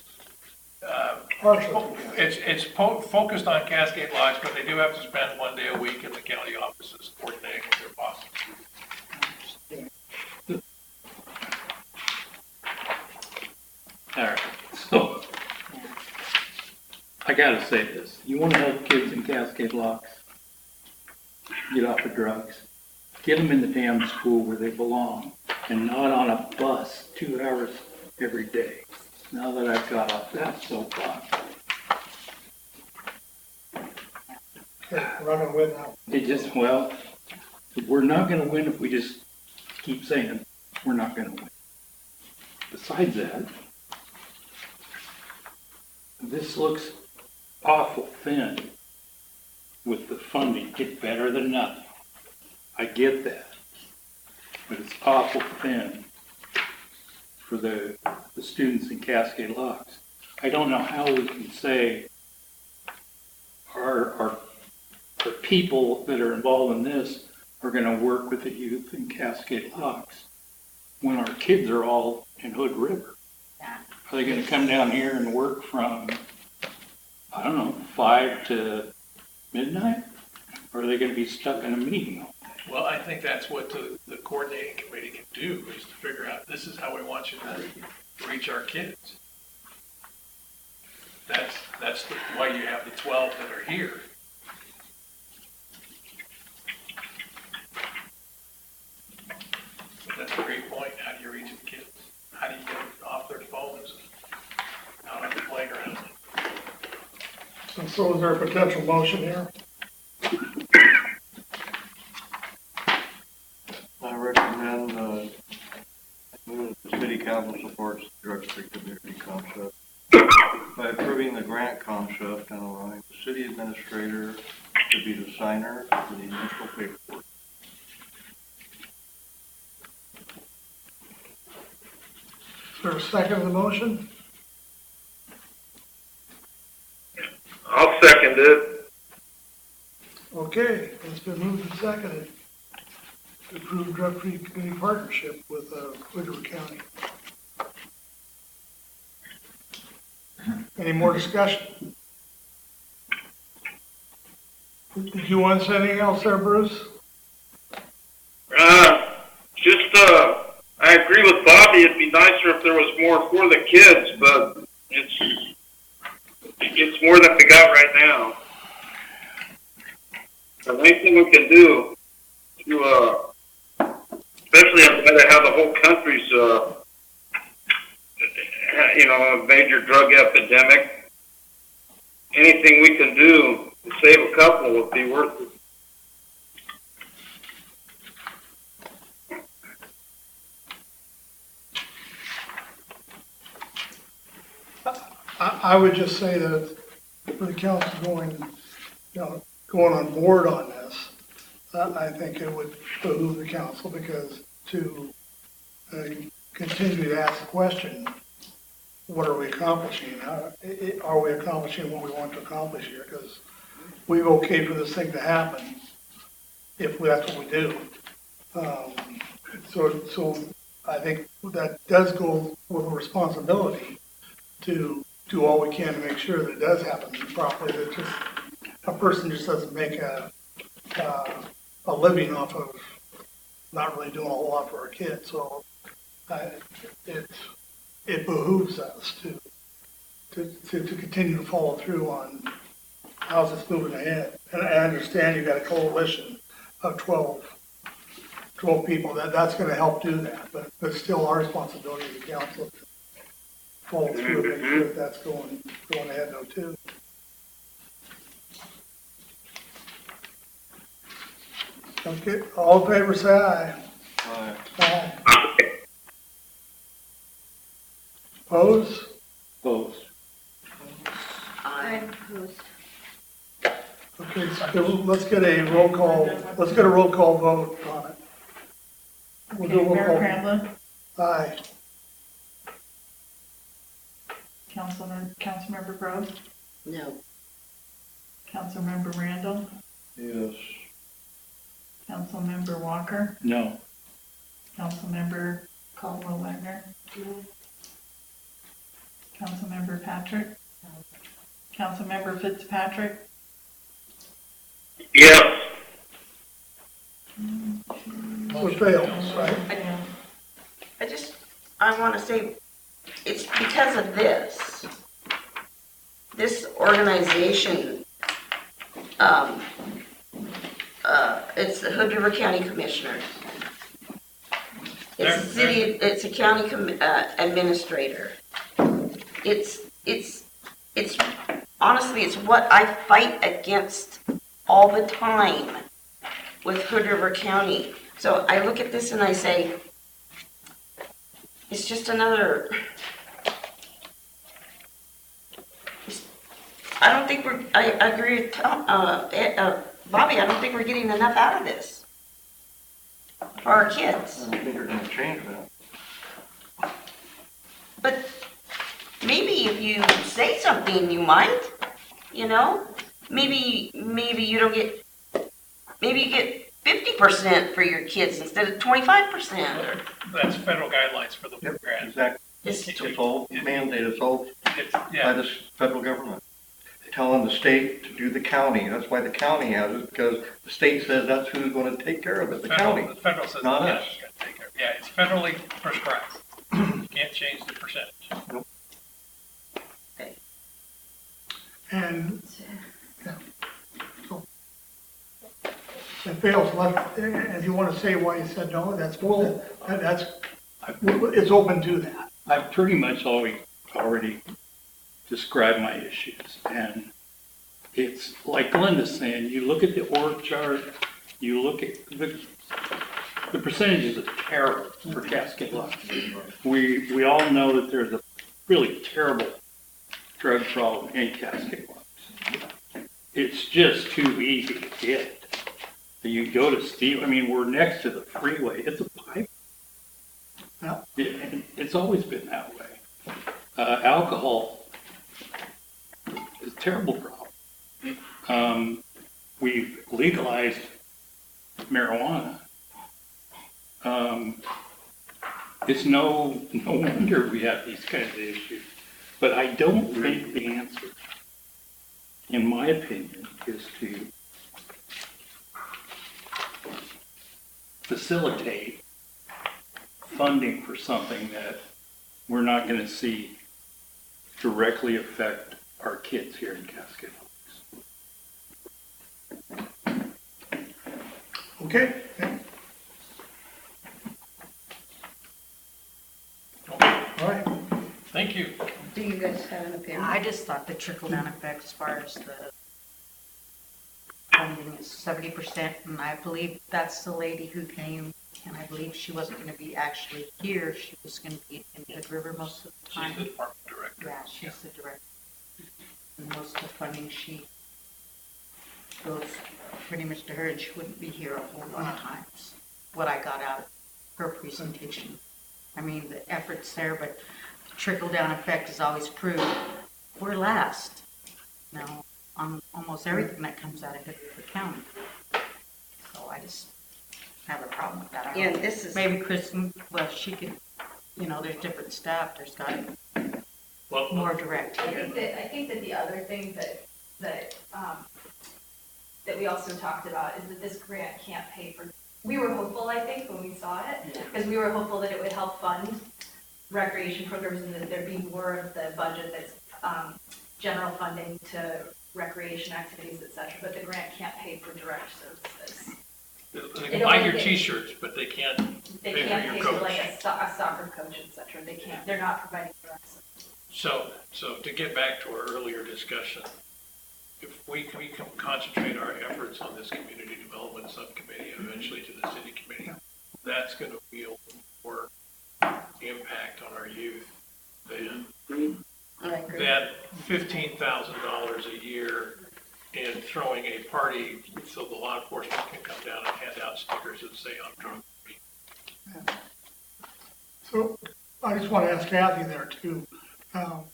Partial. it's focused on Cascade Locks, but they do have to spend one day a week in the county offices coordinating with their bosses. All right, so I gotta say this. You wanna help kids in Cascade Locks get off of drugs? Get them in the damn school where they belong and not on a bus 2 hours every day. Now that I've got off that soapbox, Okay, we're not gonna win now. it just, well, we're not gonna win if we just keep saying we're not gonna win. Besides that, this looks awful thin with the funding. It's better than nothing. I get that. But it's awful thin for the students in Cascade Locks. I don't know how we can say our people that are involved in this are gonna work with the youth in Cascade Locks when our kids are all in Hood River. Are they gonna come down here and work from, I don't know, 5 to midnight? Or are they gonna be stuck in a meeting? Well, I think that's what the coordinating committee can do, is to figure out, this is how we want you to reach our kids. That's why you have the 12 that are here. But that's a great point. How do you reach the kids? How do you get them off their phones and out on the playground? And so is there a potential motion here? I recommend, move that the city council supports the drug-free community concept by approving the grant concept and allowing the city administrator to be the signer for the initial paperwork. Is there a second to the motion? I'll second it. Okay, it's been moved and seconded to approve drug-free community partnership with Winterbottom County. Any more discussion? Did you want to say anything else there, Bruce? I agree with Bobby. It'd be nicer if there was more for the kids, but it's more than we got right now. And anything we can do to especially in light of how the whole country's, a major drug epidemic. Anything we can do to save a couple would be worth it. I would just say that for the council going on board on this, I think it would behoove the council because to continue to ask the question, what are we accomplishing? Are we accomplishing what we want to accomplish here? Because we've okayed for this thing to happen if that's what we do. So I think that does go with a responsibility to do all we can to make sure that it does happen properly, that just a person just doesn't make a living off of not really doing a whole lot for our kids. So it behooves us to continue to follow through on how's this moving ahead. And I understand you've got a coalition of 12 people, that's going to help do that, but it's still our responsibility as a council to follow through and make sure that that's going ahead though too. Okay, all in favor say aye. Aye. Aye. Oppose? Opposed. I'm Okay, so let's get a roll call vote on it. We'll do a Okay, roll Mayor call. Crandall, Aye. Councilmember Groves, No. Councilmember Randall, Yes. Councilmember Walker, No. Councilmember Caldwell Wagner, Councilmember Patrick, Councilmember Fitzpatrick, Yes. So it fails, right? I want to say, it's because of this organization, it's the Hood River County Commissioners. It's a county administrator. It's honestly, it's what I fight against all the time with Hood River County. So I look at this and I say, it's just another, I don't think I agree with Bobby, I don't think we're getting enough out of this for our kids. I don't think you're gonna change that. But maybe if you say something, you might, maybe you don't get, maybe you get 50% for your kids instead of 25%. That's federal guidelines for the Yep, grant. exactly. It's- It's all mandated, it's all by Yeah, the federal government. Telling the state to do the county, that's why the county has it, because the state says that's who's gonna take care of it, the county. the federal says, Not yeah, us. it's gotta take care of it. Yeah, it's federally prescribed. You can't change the percentage. And so it fails. If you want to say why you said no, that's it's open to that. I've pretty much already described my issues, and it's like Glenda's saying, you look at the org chart, you look at the percentages are terrible for Cascade Locks. We all know that there's a really terrible drug problem in Cascade Locks. It's just too easy to get. You go to Steve, we're next to the freeway, it's a pipe. Yeah. It's always been that way. Alcohol is a terrible problem. We've legalized marijuana. It's no wonder we have these kinds of issues. But I don't think the answer, in my opinion, is to facilitate funding for something that we're not going to see directly affect our kids here in Cascade Locks. Okay? Thank you. Do you guys have an opinion? I just thought the trickle-down effect as far as the funding is 70%, and I believe that's the lady who came, and I believe she wasn't gonna be actually here, she was gonna be in Hood River most of the She's time. the department director. Yeah, she's the director. And most of the funding she goes pretty much to her, and she wouldn't be here a whole lot of times, what I got out of her presentation. I mean, the effort's there, but the trickle-down effect is always proved. We're last now on almost everything that comes out of Hood River County. So I just have a problem with that. I don't And know. this is, Maybe Kristen, well, she could, there's different staff, there's got to be Well, more direct I here. think that the other thing that we also talked about is that this grant can't pay for, we were hopeful, I think, when we saw it, because we were hopeful that it would help fund recreation programs and that there'd be more of the budget that's general funding to recreation activities, et cetera, but the grant can't pay for direct services. they can buy your t-shirts, but they can't They pay for can't your pay coach. for like a soccer coach, et cetera. They can't, they're not providing direct services. So to get back to our earlier discussion, if we can concentrate our efforts on this community development subcommittee, eventually to the city committee, that's going to wield more impact on our youth than I agree. that $15,000 a year and throwing a party so the law enforcement can come down and hand out stickers that say I'm drunk. So I just want to ask Kathy there too.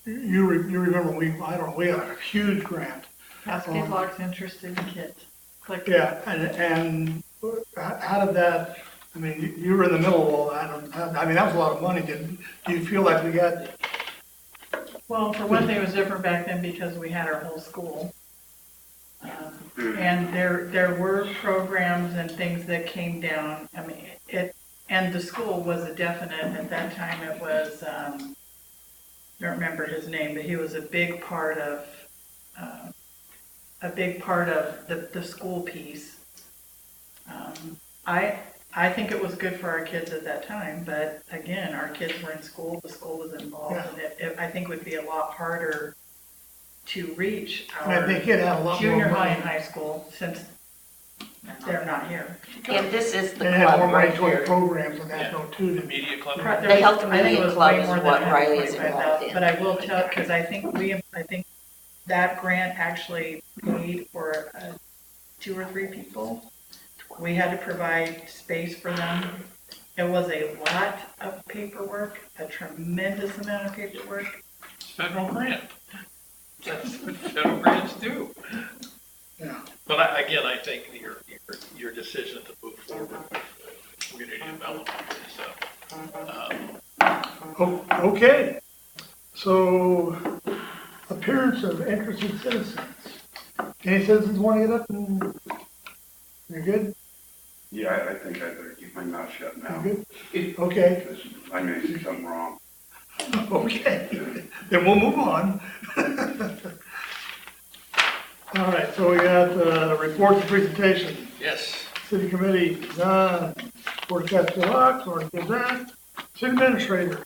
You remember we had a huge grant. Cascade Locks interested in kids. Click. Yeah, and how did that, I mean, you were in the middle of all that. I mean, that was a lot of money. Do you feel like we got, Well, for one thing, it was different back then because we had our whole school. And there were programs and things that came down. I mean, and the school was a definite, at that time it was, I don't remember his name, but he was a big part of the school piece. I think it was good for our kids at that time, but again, our kids were in school, the school was involved, and I think it would be a lot harder to reach I our think it had a lot more junior high money. and high school since they're not here. And this is the And it had more club money right toward here. programs and that Yeah. though too. The media club. There The was- Health I think it Media was Club way is more than what Riley is 125,000, involved in. But I will tell, because I think that grant actually paid for 2 or 3 people. We had to provide space for them. It was a lot of paperwork, a tremendous amount of paperwork. Federal grant. That's what federal grants do. Yeah. But again, I think your decision to move forward with community development is, Okay. So appearance of interested citizens. Any citizens want to get up and, you're good? Yeah, I think I better keep my mouth shut You now, good? Okay. because I may do something wrong. Okay, then we'll move on. All right, so we got reports and presentation. yes. City committee, Board of Cascade Locks, already did that. City administrator,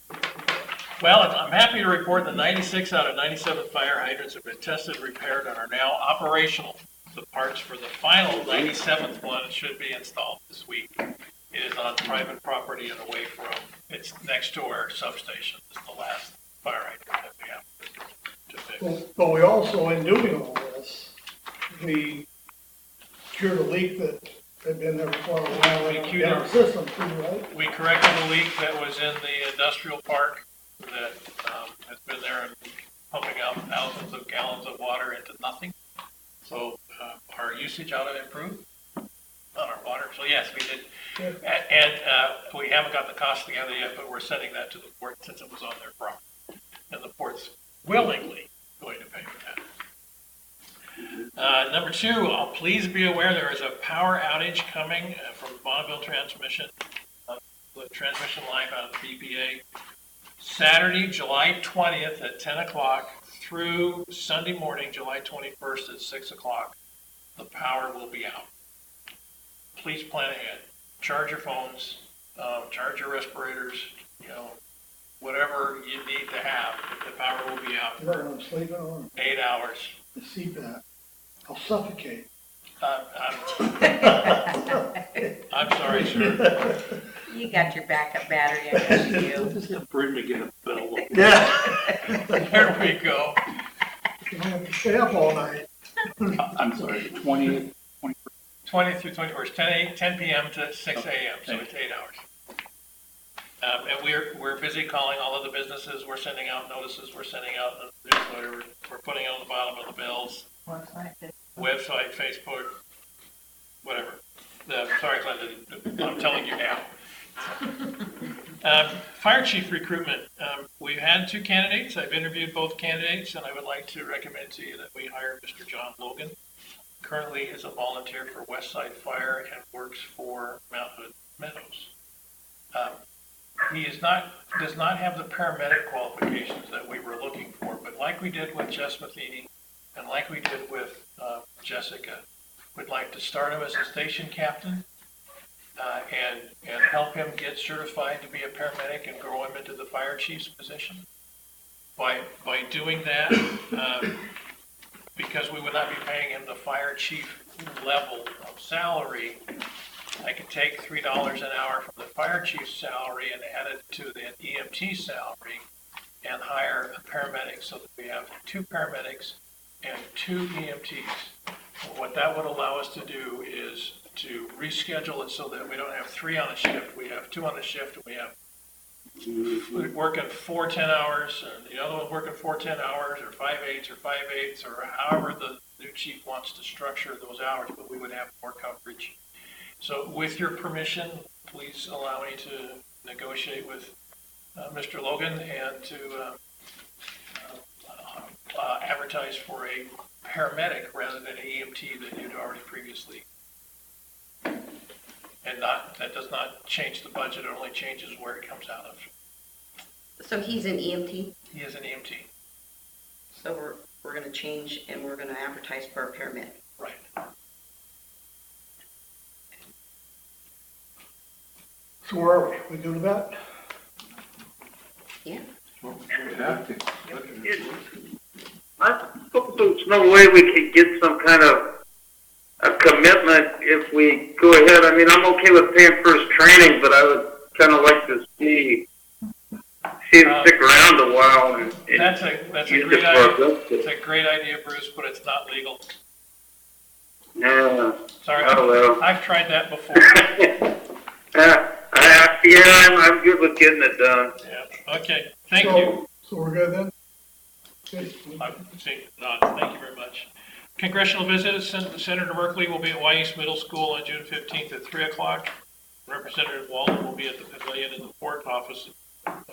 Well, I'm happy to report that 96 out of 97 fire hydrants have been tested, repaired, and are now operational. The parts for the final 97th one should be installed this week. It is on private property and away from, it's next to our substation. It's the last fire hydrant that we have to fix. but we also, in doing all this, we cured a leak that had been there for a while in our system too, right? We corrected a leak that was in the industrial park that has been there and pumping out thousands of gallons of water into nothing. So our usage ought to improve on our water. So yes, we did. And we haven't got the cost together yet, but we're sending that to the port since it was on their property. And the port's willingly going to pay for that. Number 2, please be aware there is a power outage coming from Bonneville Transmission, the transmission line out of the BPA, Saturday, July 20th at 10 o'clock through Sunday morning, July 21st at 6 o'clock. The power will be out. Please plan ahead. Charge your phones, charge your respirators, whatever you need to have. The power will be out Is that for what I'm sleeping on? 8 hours. The CPAP. I'll suffocate. I'm sorry, sir. You got your backup battery, I guess you do. Just have Brenda get a bill. Yeah. There we go. I have to stay up all night. I'm sorry, the 20th, 20th through 21st, 10 p.m. to 6 a.m., so it's 8 hours. And we're busy calling all of the businesses, we're sending out notices, we're sending out the newsletter, we're putting on the bottom of the bills, website, Facebook, whatever. Sorry, Glenda, I'm telling you now. Fire chief recruitment. We've had 2 candidates. I've interviewed both candidates, and I would like to recommend to you that we hire Mr. John Logan. Currently is a volunteer for Westside Fire and works for Mount Hood Meadows. He does not have the paramedic qualifications that we were looking for, but like we did with Jess Matheny and like we did with Jessica, we'd like to start him as a station captain and help him get certified to be a paramedic and grow him into the fire chief's position. By doing that, because we would not be paying him the fire chief level of salary, I could take $3 an hour from the fire chief's salary and add it to the EMT salary and hire a paramedic so that we have 2 paramedics and 2 EMTs. What that would allow us to do is to reschedule it so that we don't have 3 on a shift, we have 2 on a shift, and we have working 4 10 hours, and the other one working 4 10 hours, or 5/8 or 5/8, or however the new chief wants to structure those hours, but we would have more coverage. So with your permission, please allow me to negotiate with Mr. Logan and to advertise for a paramedic rather than an EMT that you'd already previously. And that does not change the budget, it only changes where it comes out of. So he's an EMT, He is an EMT. so we're gonna change and we're gonna advertise for a paramedic. Right. So where are we? We good with that? Yeah. We have to. I suppose there's no way we could get some kind of a commitment if we go ahead. I mean, I'm okay with paying for his training, but I would kind of like to see him stick around a while. And That's a use great it for our idea. good. It's a great idea, Bruce, but it's not legal. Yeah. Sorry, Oh, well. I've tried that before. I'm good with getting it done. Yeah, okay, thank you. So we're good then? Okay. Thank you very much. Congressional visit, Senator Merkley will be at Wyeth Middle School on June 15th at 3 o'clock. Representative Walden will be at the pavilion in the port office at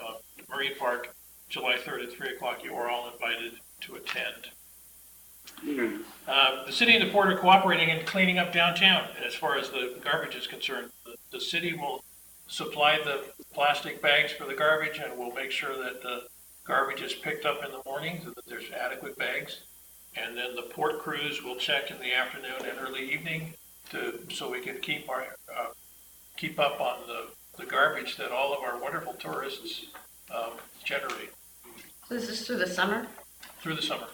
Marine Park, July 3rd at 3 o'clock. You are all invited to attend. The city and the port are cooperating in cleaning up downtown. As far as the garbage is concerned, the city will supply the plastic bags for the garbage, and we'll make sure that the garbage is picked up in the morning so that there's adequate bags. And then the port crews will check in the afternoon and early evening so we can keep up on the garbage that all of our wonderful tourists generate So is this through the summer? through the summer.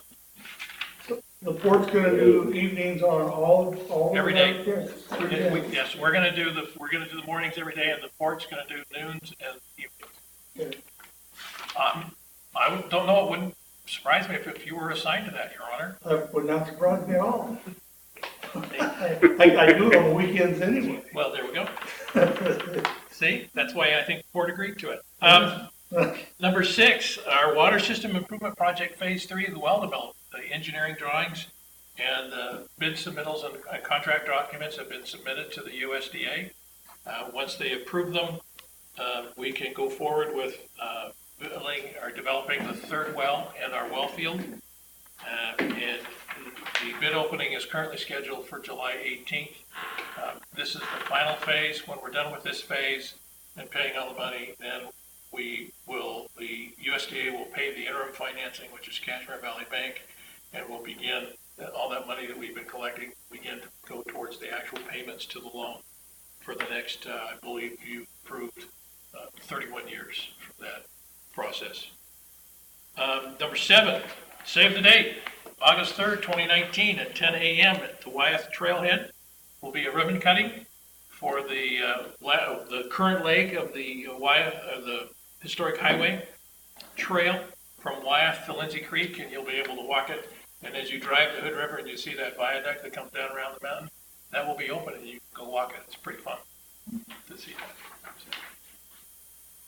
The port's gonna do evenings on all. Every day. Yes, every day. Yes, we're gonna do the mornings every day, and the port's gonna do noons and evenings. Okay. I don't know, it wouldn't surprise me if you were assigned to that, Your Honor. That would not surprise me at all. I do it on the weekends anyway. Well, there we go. See, that's why I think the port agreed to it. Number 6, our water system improvement project phase 3 of the well development. The engineering drawings and bid submittals and contract documents have been submitted to the USDA. Once they approve them, we can go forward with building or developing the 3rd well in our well field. And the bid opening is currently scheduled for July 18th. This is the final phase. When we're done with this phase and paying all the money, then the USDA will pay the interim financing, which is Cashmere Valley Bank, and we'll begin, all that money that we've been collecting, begin to go towards the actual payments to the loan for the next, I believe you approved 31 years from that process. Number 7, save the date. August 3rd, 2019 at 10 a.m. at the Wyeth Trailhead will be a ribbon cutting for the current leg of the the Historic Highway Trail from Wyeth to Lindsay Creek, and you'll be able to walk it. And as you drive the Hood River and you see that viaduct that comes down around the mountain, that will be open and you can go walk it. It's pretty fun to see that. So,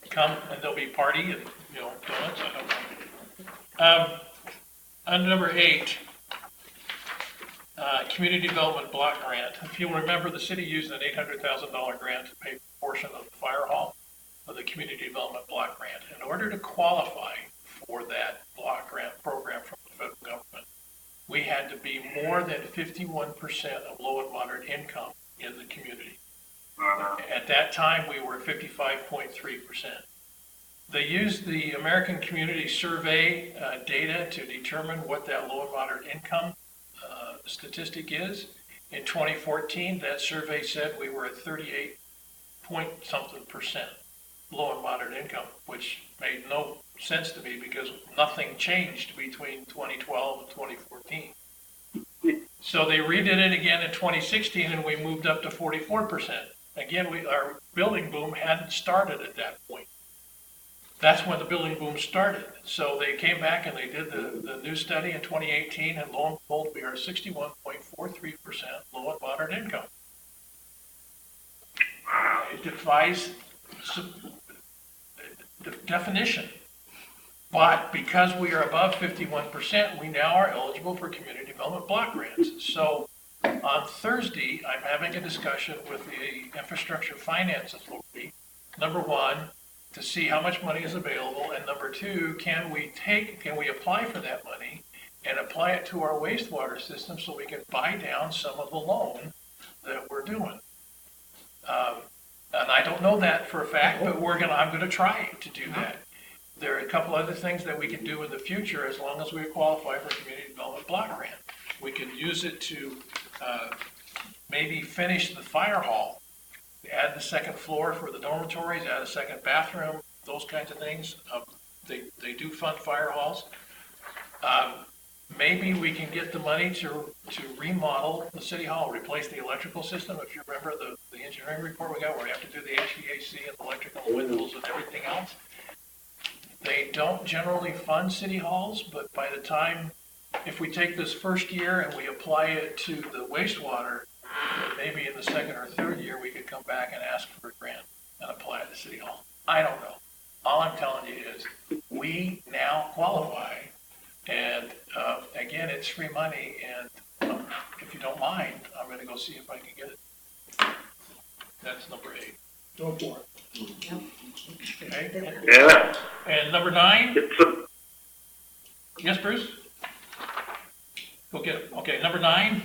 come and there'll be party and, donuts, I hope. On number 8, Community Development Block Grant. If you'll remember, the city used an $800,000 grant to pay a portion of the fire hall of the Community Development Block Grant. In order to qualify for that block grant program from the federal government, we had to be more than 51% of low and moderate income in the community. At that time, we were 55.3%. They used the American Community Survey data to determine what that low and moderate income statistic is. In 2014, that survey said we were at 38-point-something% low and moderate income, which made no sense to me because nothing changed between 2012 and 2014. So they redid it again in 2016 and we moved up to 44%. Again, our building boom hadn't started at that point. That's when the building boom started. So they came back and they did the new study in 2018, and lo and behold, we are 61.43% low and moderate income. It defies the definition. But because we are above 51%, we now are eligible for community development block grants. So on Thursday, I'm having a discussion with the Infrastructure Finance Authority. Number 1, to see how much money is available, and number 2, can we apply for that money and apply it to our wastewater system so we can buy down some of the loan that we're doing. And I don't know that for a fact, but I'm going to try to do that. There are a couple other things that we can do in the future as long as we qualify for community development block grant. We can use it to maybe finish the fire hall, add the second floor for the dormitories, add a second bathroom, those kinds of things. They do fund fire halls. Maybe we can get the money to remodel the city hall, replace the electrical system. If you remember the engineering report we got, where we have to do the HVAC and electrical windows and everything else. They don't generally fund city halls, but by the time, if we take this first year and we apply it to the wastewater, maybe in the second or third year, we could come back and ask for a grant and apply it to City Hall. I don't know. All I'm telling you is we now qualify. And again, it's free money. And if you don't mind, I'm going to go see if I can get it. That's number 8. Go for it. Okay. Yeah. And number 9. It's a, Yes, Bruce? Go get it. Okay, number 9.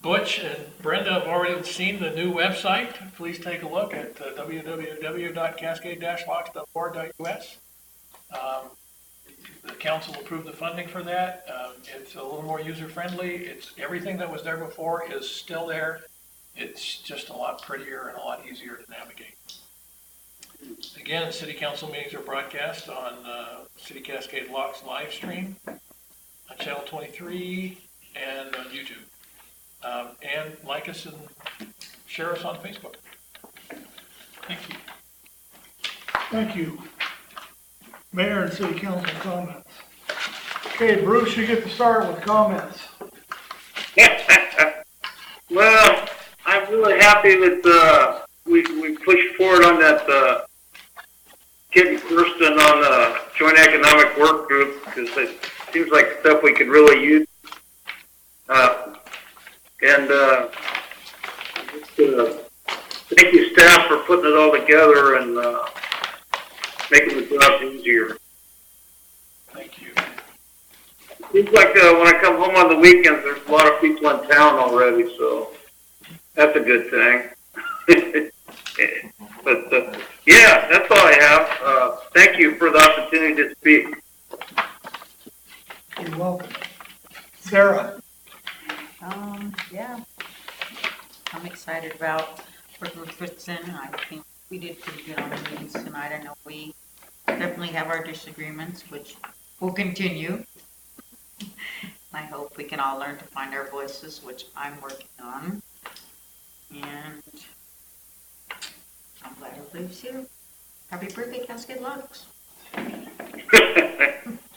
Butch and Brenda have already seen the new website. Please take a look at www.cascade-locks.org.us. The council approved the funding for that. It's a little more user-friendly. Everything that was there before is still there. It's just a lot prettier and a lot easier to navigate. Again, city council meetings are broadcast on City Cascade Locks live stream on Channel 23 and on YouTube. And like us and share us on Facebook. Thank you. Thank you. Mayor and city council comments. Okay, Bruce, you get to start with comments. well, I'm really happy that we pushed forward on that getting Kirsten on the Joint Economic Work Group, because it seems like stuff we could really use. Thank you, staff, for putting it all together and making the job easier. Thank you. Seems like when I come home on the weekends, there's a lot of people in town already, so that's a good thing. But yeah, that's all I have. Thank you for the opportunity to speak. You're welcome. Sarah? Yeah. I'm excited about working with Kristen. I think we did pretty good on the meetings tonight. I know we definitely have our disagreements, which will continue. I hope we can all learn to find our voices, which I'm working on. And I'm glad everybody's here. Happy birthday, Cascade Locks.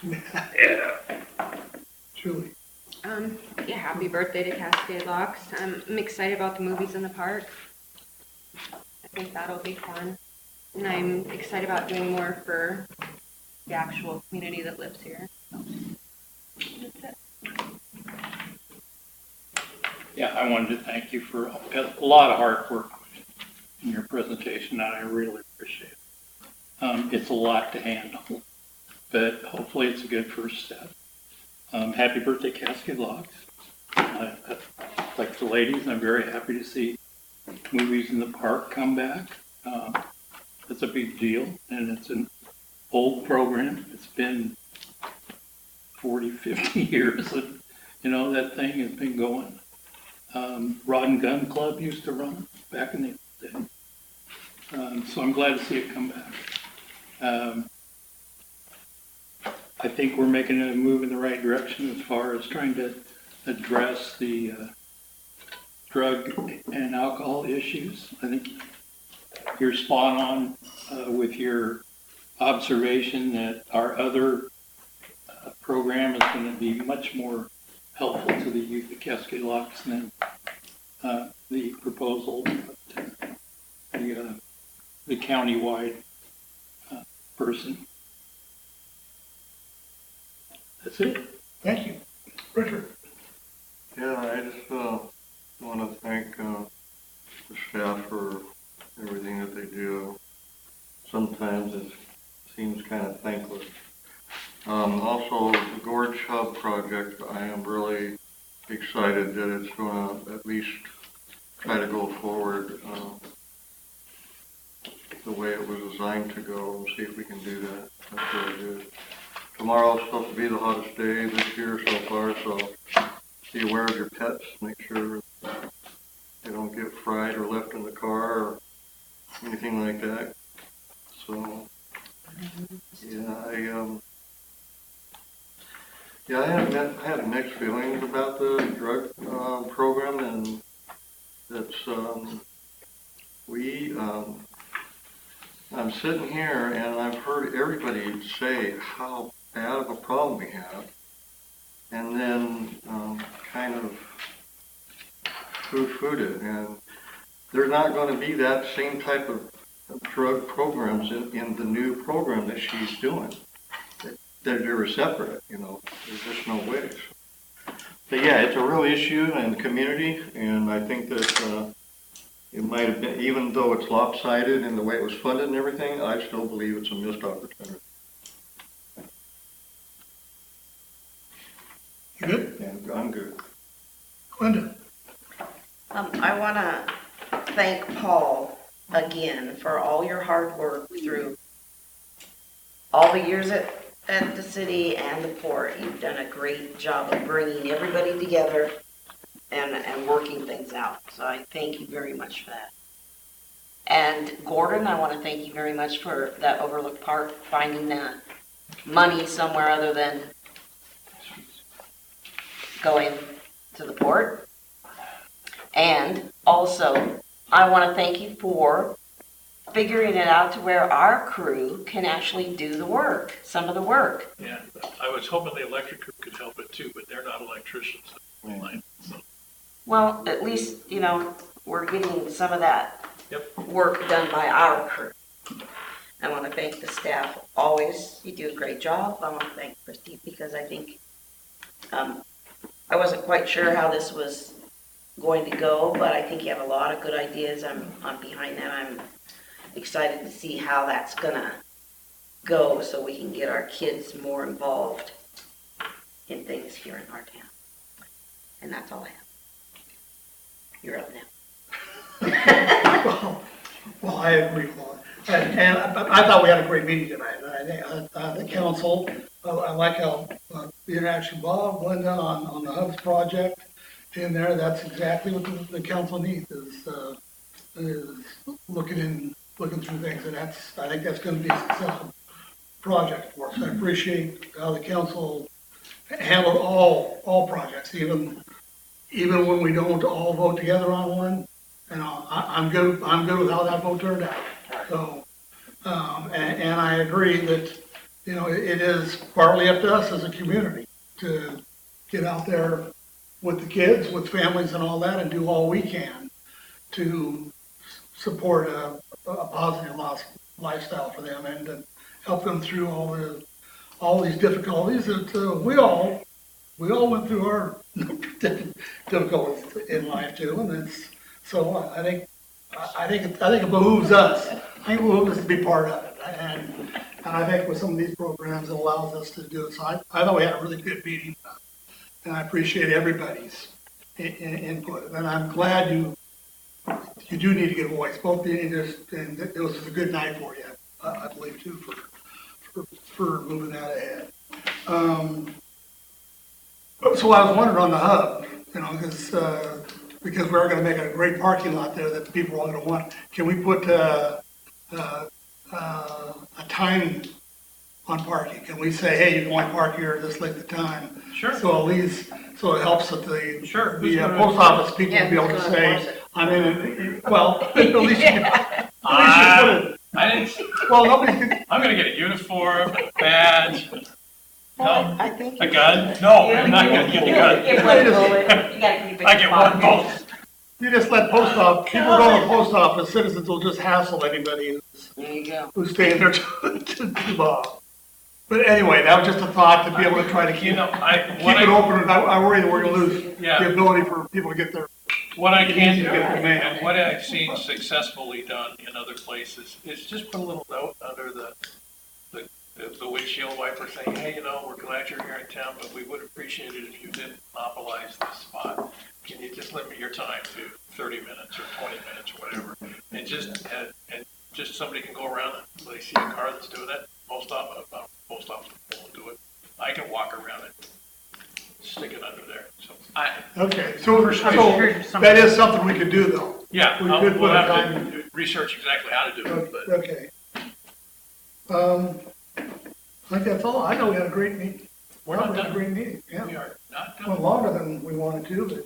Yeah. Truly. Yeah, happy birthday to Cascade Locks. I'm excited about the movies in the park. I think that'll be fun. And I'm excited about doing more for the actual community that lives here. That's it. Yeah, I wanted to thank you for a lot of hard work in your presentation, and I really appreciate it. It's a lot to handle, but hopefully it's a good first step. Happy birthday, Cascade Locks. Like the ladies, I'm very happy to see movies in the park come back. It's a big deal, and it's an old program. It's been 40, 50 years that, that thing has been going. Rod and Gun Club used to run it back in the day. So I'm glad to see it come back. I think we're making a move in the right direction as far as trying to address the drug and alcohol issues. I think you're spot on with your observation that our other program is going to be much more helpful to the youth of Cascade Locks than the proposal, the county-wide person. That's it. Thank you. Richard? Yeah, I just want to thank the staff for everything that they do. Sometimes it seems kind of thankless. Also, the Gorge Hub project, I am really excited that it's going to at least try to go forward the way it was designed to go, and see if we can do that. That's really good. Tomorrow's supposed to be the hottest day this year so far, so be aware of your pets. Make sure they don't get fried or left in the car or anything like that. So, yeah, I had mixed feelings about the drug program, and that's I'm sitting here and I've heard everybody say how bad of a problem we have, and then kind of poo-pooed it, and there's not going to be that same type of drug programs in the new program that she's doing. They're separate, there's just no way. But yeah, it's a real issue in the community, and I think that it might have been, even though it's lopsided in the way it was funded and everything, I still believe it's a missed opportunity. You good? And I'm good. Linda? I want to thank Paul again for all your hard work through all the years at the city and the port. You've done a great job of bringing everybody together and working things out. So I thank you very much for that. And Gordon, I want to thank you very much for that overlooked park, finding that money somewhere other than going to the port. And also, I want to thank you for figuring it out to where our crew can actually do the work, some of the work. Yeah, I was hoping the electric crew could help it too, but they're not electricians. So. Well, at least, we're getting some of that Yep. work done by our crew. I want to thank the staff always. You do a great job. I want to thank Christy because I think I wasn't quite sure how this was going to go, but I think you have a lot of good ideas. I'm behind that. I'm excited to see how that's gonna go so we can get our kids more involved in things here in our town. And that's all I have. You're up now. Well, I agree with all that. And I thought we had a great meeting tonight. The council, I like how the interaction, Bob, Linda on the Hubs project in there. That's exactly what the council needs is looking through things, and I think that's going to be successful project for us. I appreciate how the council handled all projects, even when we don't all vote together on one. And I'm good with how that vote turned out. So, and I agree that, you know, it is partly up to us as a community to get out there with the kids, with families and all that, and do all we can to support a positive lifestyle for them and to help them through all these difficulties that we all went through our difficulties in life too. And so I think it behooves us. I think it behooves us to be part of it. And I think with some of these programs, it allows us to do it. So I thought we had a really good meeting, and I appreciate everybody's input. And I'm glad you do need to get a voice, both you and it was a good night for you, I believe too, for moving that ahead. So I was wondering on the hub, you know, because we're going to make a great parking lot there that people are going to want. Can we put a time on parking? Can we say, hey, you can only park here this length of time? Sure. So at least, so it helps that the Sure. post office people will be able to say, I'm in, well, at least you can, at least you put it. I didn't, Well, nobody can, I'm gonna get a uniform, a badge, no, I think. a gun. No, I'm not gonna get a gun. You gotta keep it. I get one both. you just let people go to the post office, citizens will just hassle anybody There you go. who's staying there too long. But anyway, that was just a thought to be able to try to keep You know, keep it open, and I worry that we're gonna lose Yeah. the ability for people to get their, What I can do, Get the mail. and what I've seen successfully done in other places, is just put a little note under the windshield wiper saying, hey, you know, we're glad you're here in town, but we would appreciate it if you didn't monopolize this spot. Can you just limit your time to 30 minutes or 20 minutes or whatever? And just somebody can go around and they see a car that's doing it, post office won't do it. I can walk around it, stick it under there, so okay, so that is something we could do though. yeah, We could we'll put a have time. to research exactly how to do it, but. Okay. I think that's all. I know we had a great meeting. We're not We had a done. great meeting, yeah. We are not Went done. longer than we wanted to,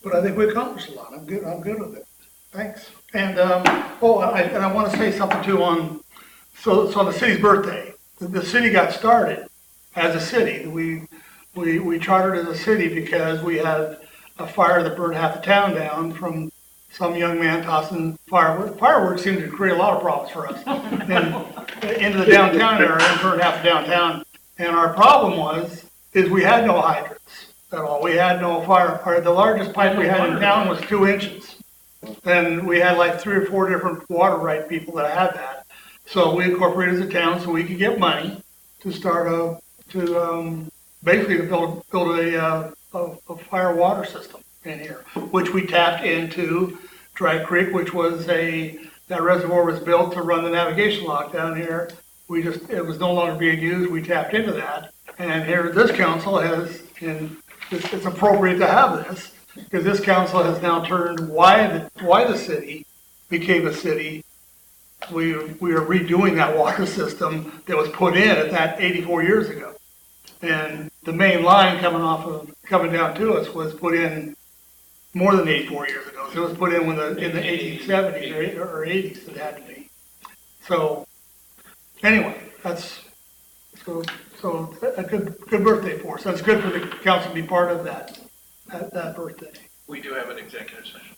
but I think we accomplished a lot. I'm good with it. Thanks. And, I want to say something too on the city's birthday. The city got started as a city. We chartered as a city because we had a fire that burned half the town down from some young man tossing fireworks. Fireworks seemed to create a lot of problems for us. And into the downtown area and burned half the downtown. And our problem is we had no hydrants at all. We had no fire. The largest pipe we had in town was 2 inches. And we had like 3 or 4 different water right people that had that. So we incorporated as a town so we could get money to start basically to build a fire water system in here, which we tapped into Dry Creek, which was that reservoir was built to run the navigation lock down here. It was no longer being used. We tapped into that. And here, this council it's appropriate to have this, because this council has now turned why the city became a city. We are redoing that water system that was put in at that 84 years ago. And the main line coming down to us was put in more than 84 years ago. So it was put in in the 1870s or 80s, it had to be. So anyway, that's so a good birthday for us. That's good for the council to be part of that birthday. We do have an executive session.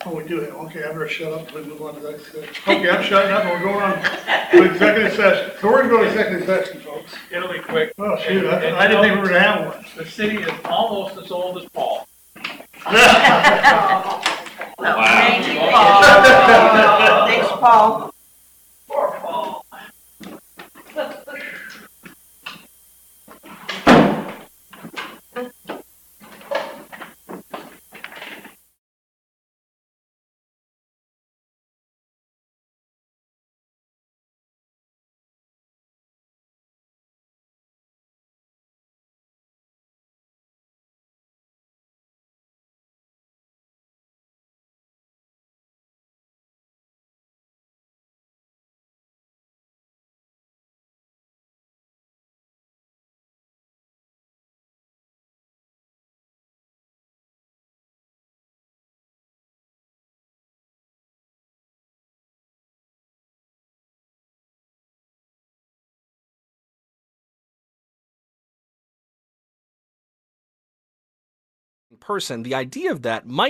Oh, we do have, okay, I better shut up until we move on to the next session. Okay, I'm shutting up, and we're going on to executive session. So we're gonna go to executive session, folks. It'll be quick. Oh, shoot, And I didn't think we were gonna have one. The city is almost as old as Paul. Thank you, Paul. Thanks, Paul. in person, the idea of that might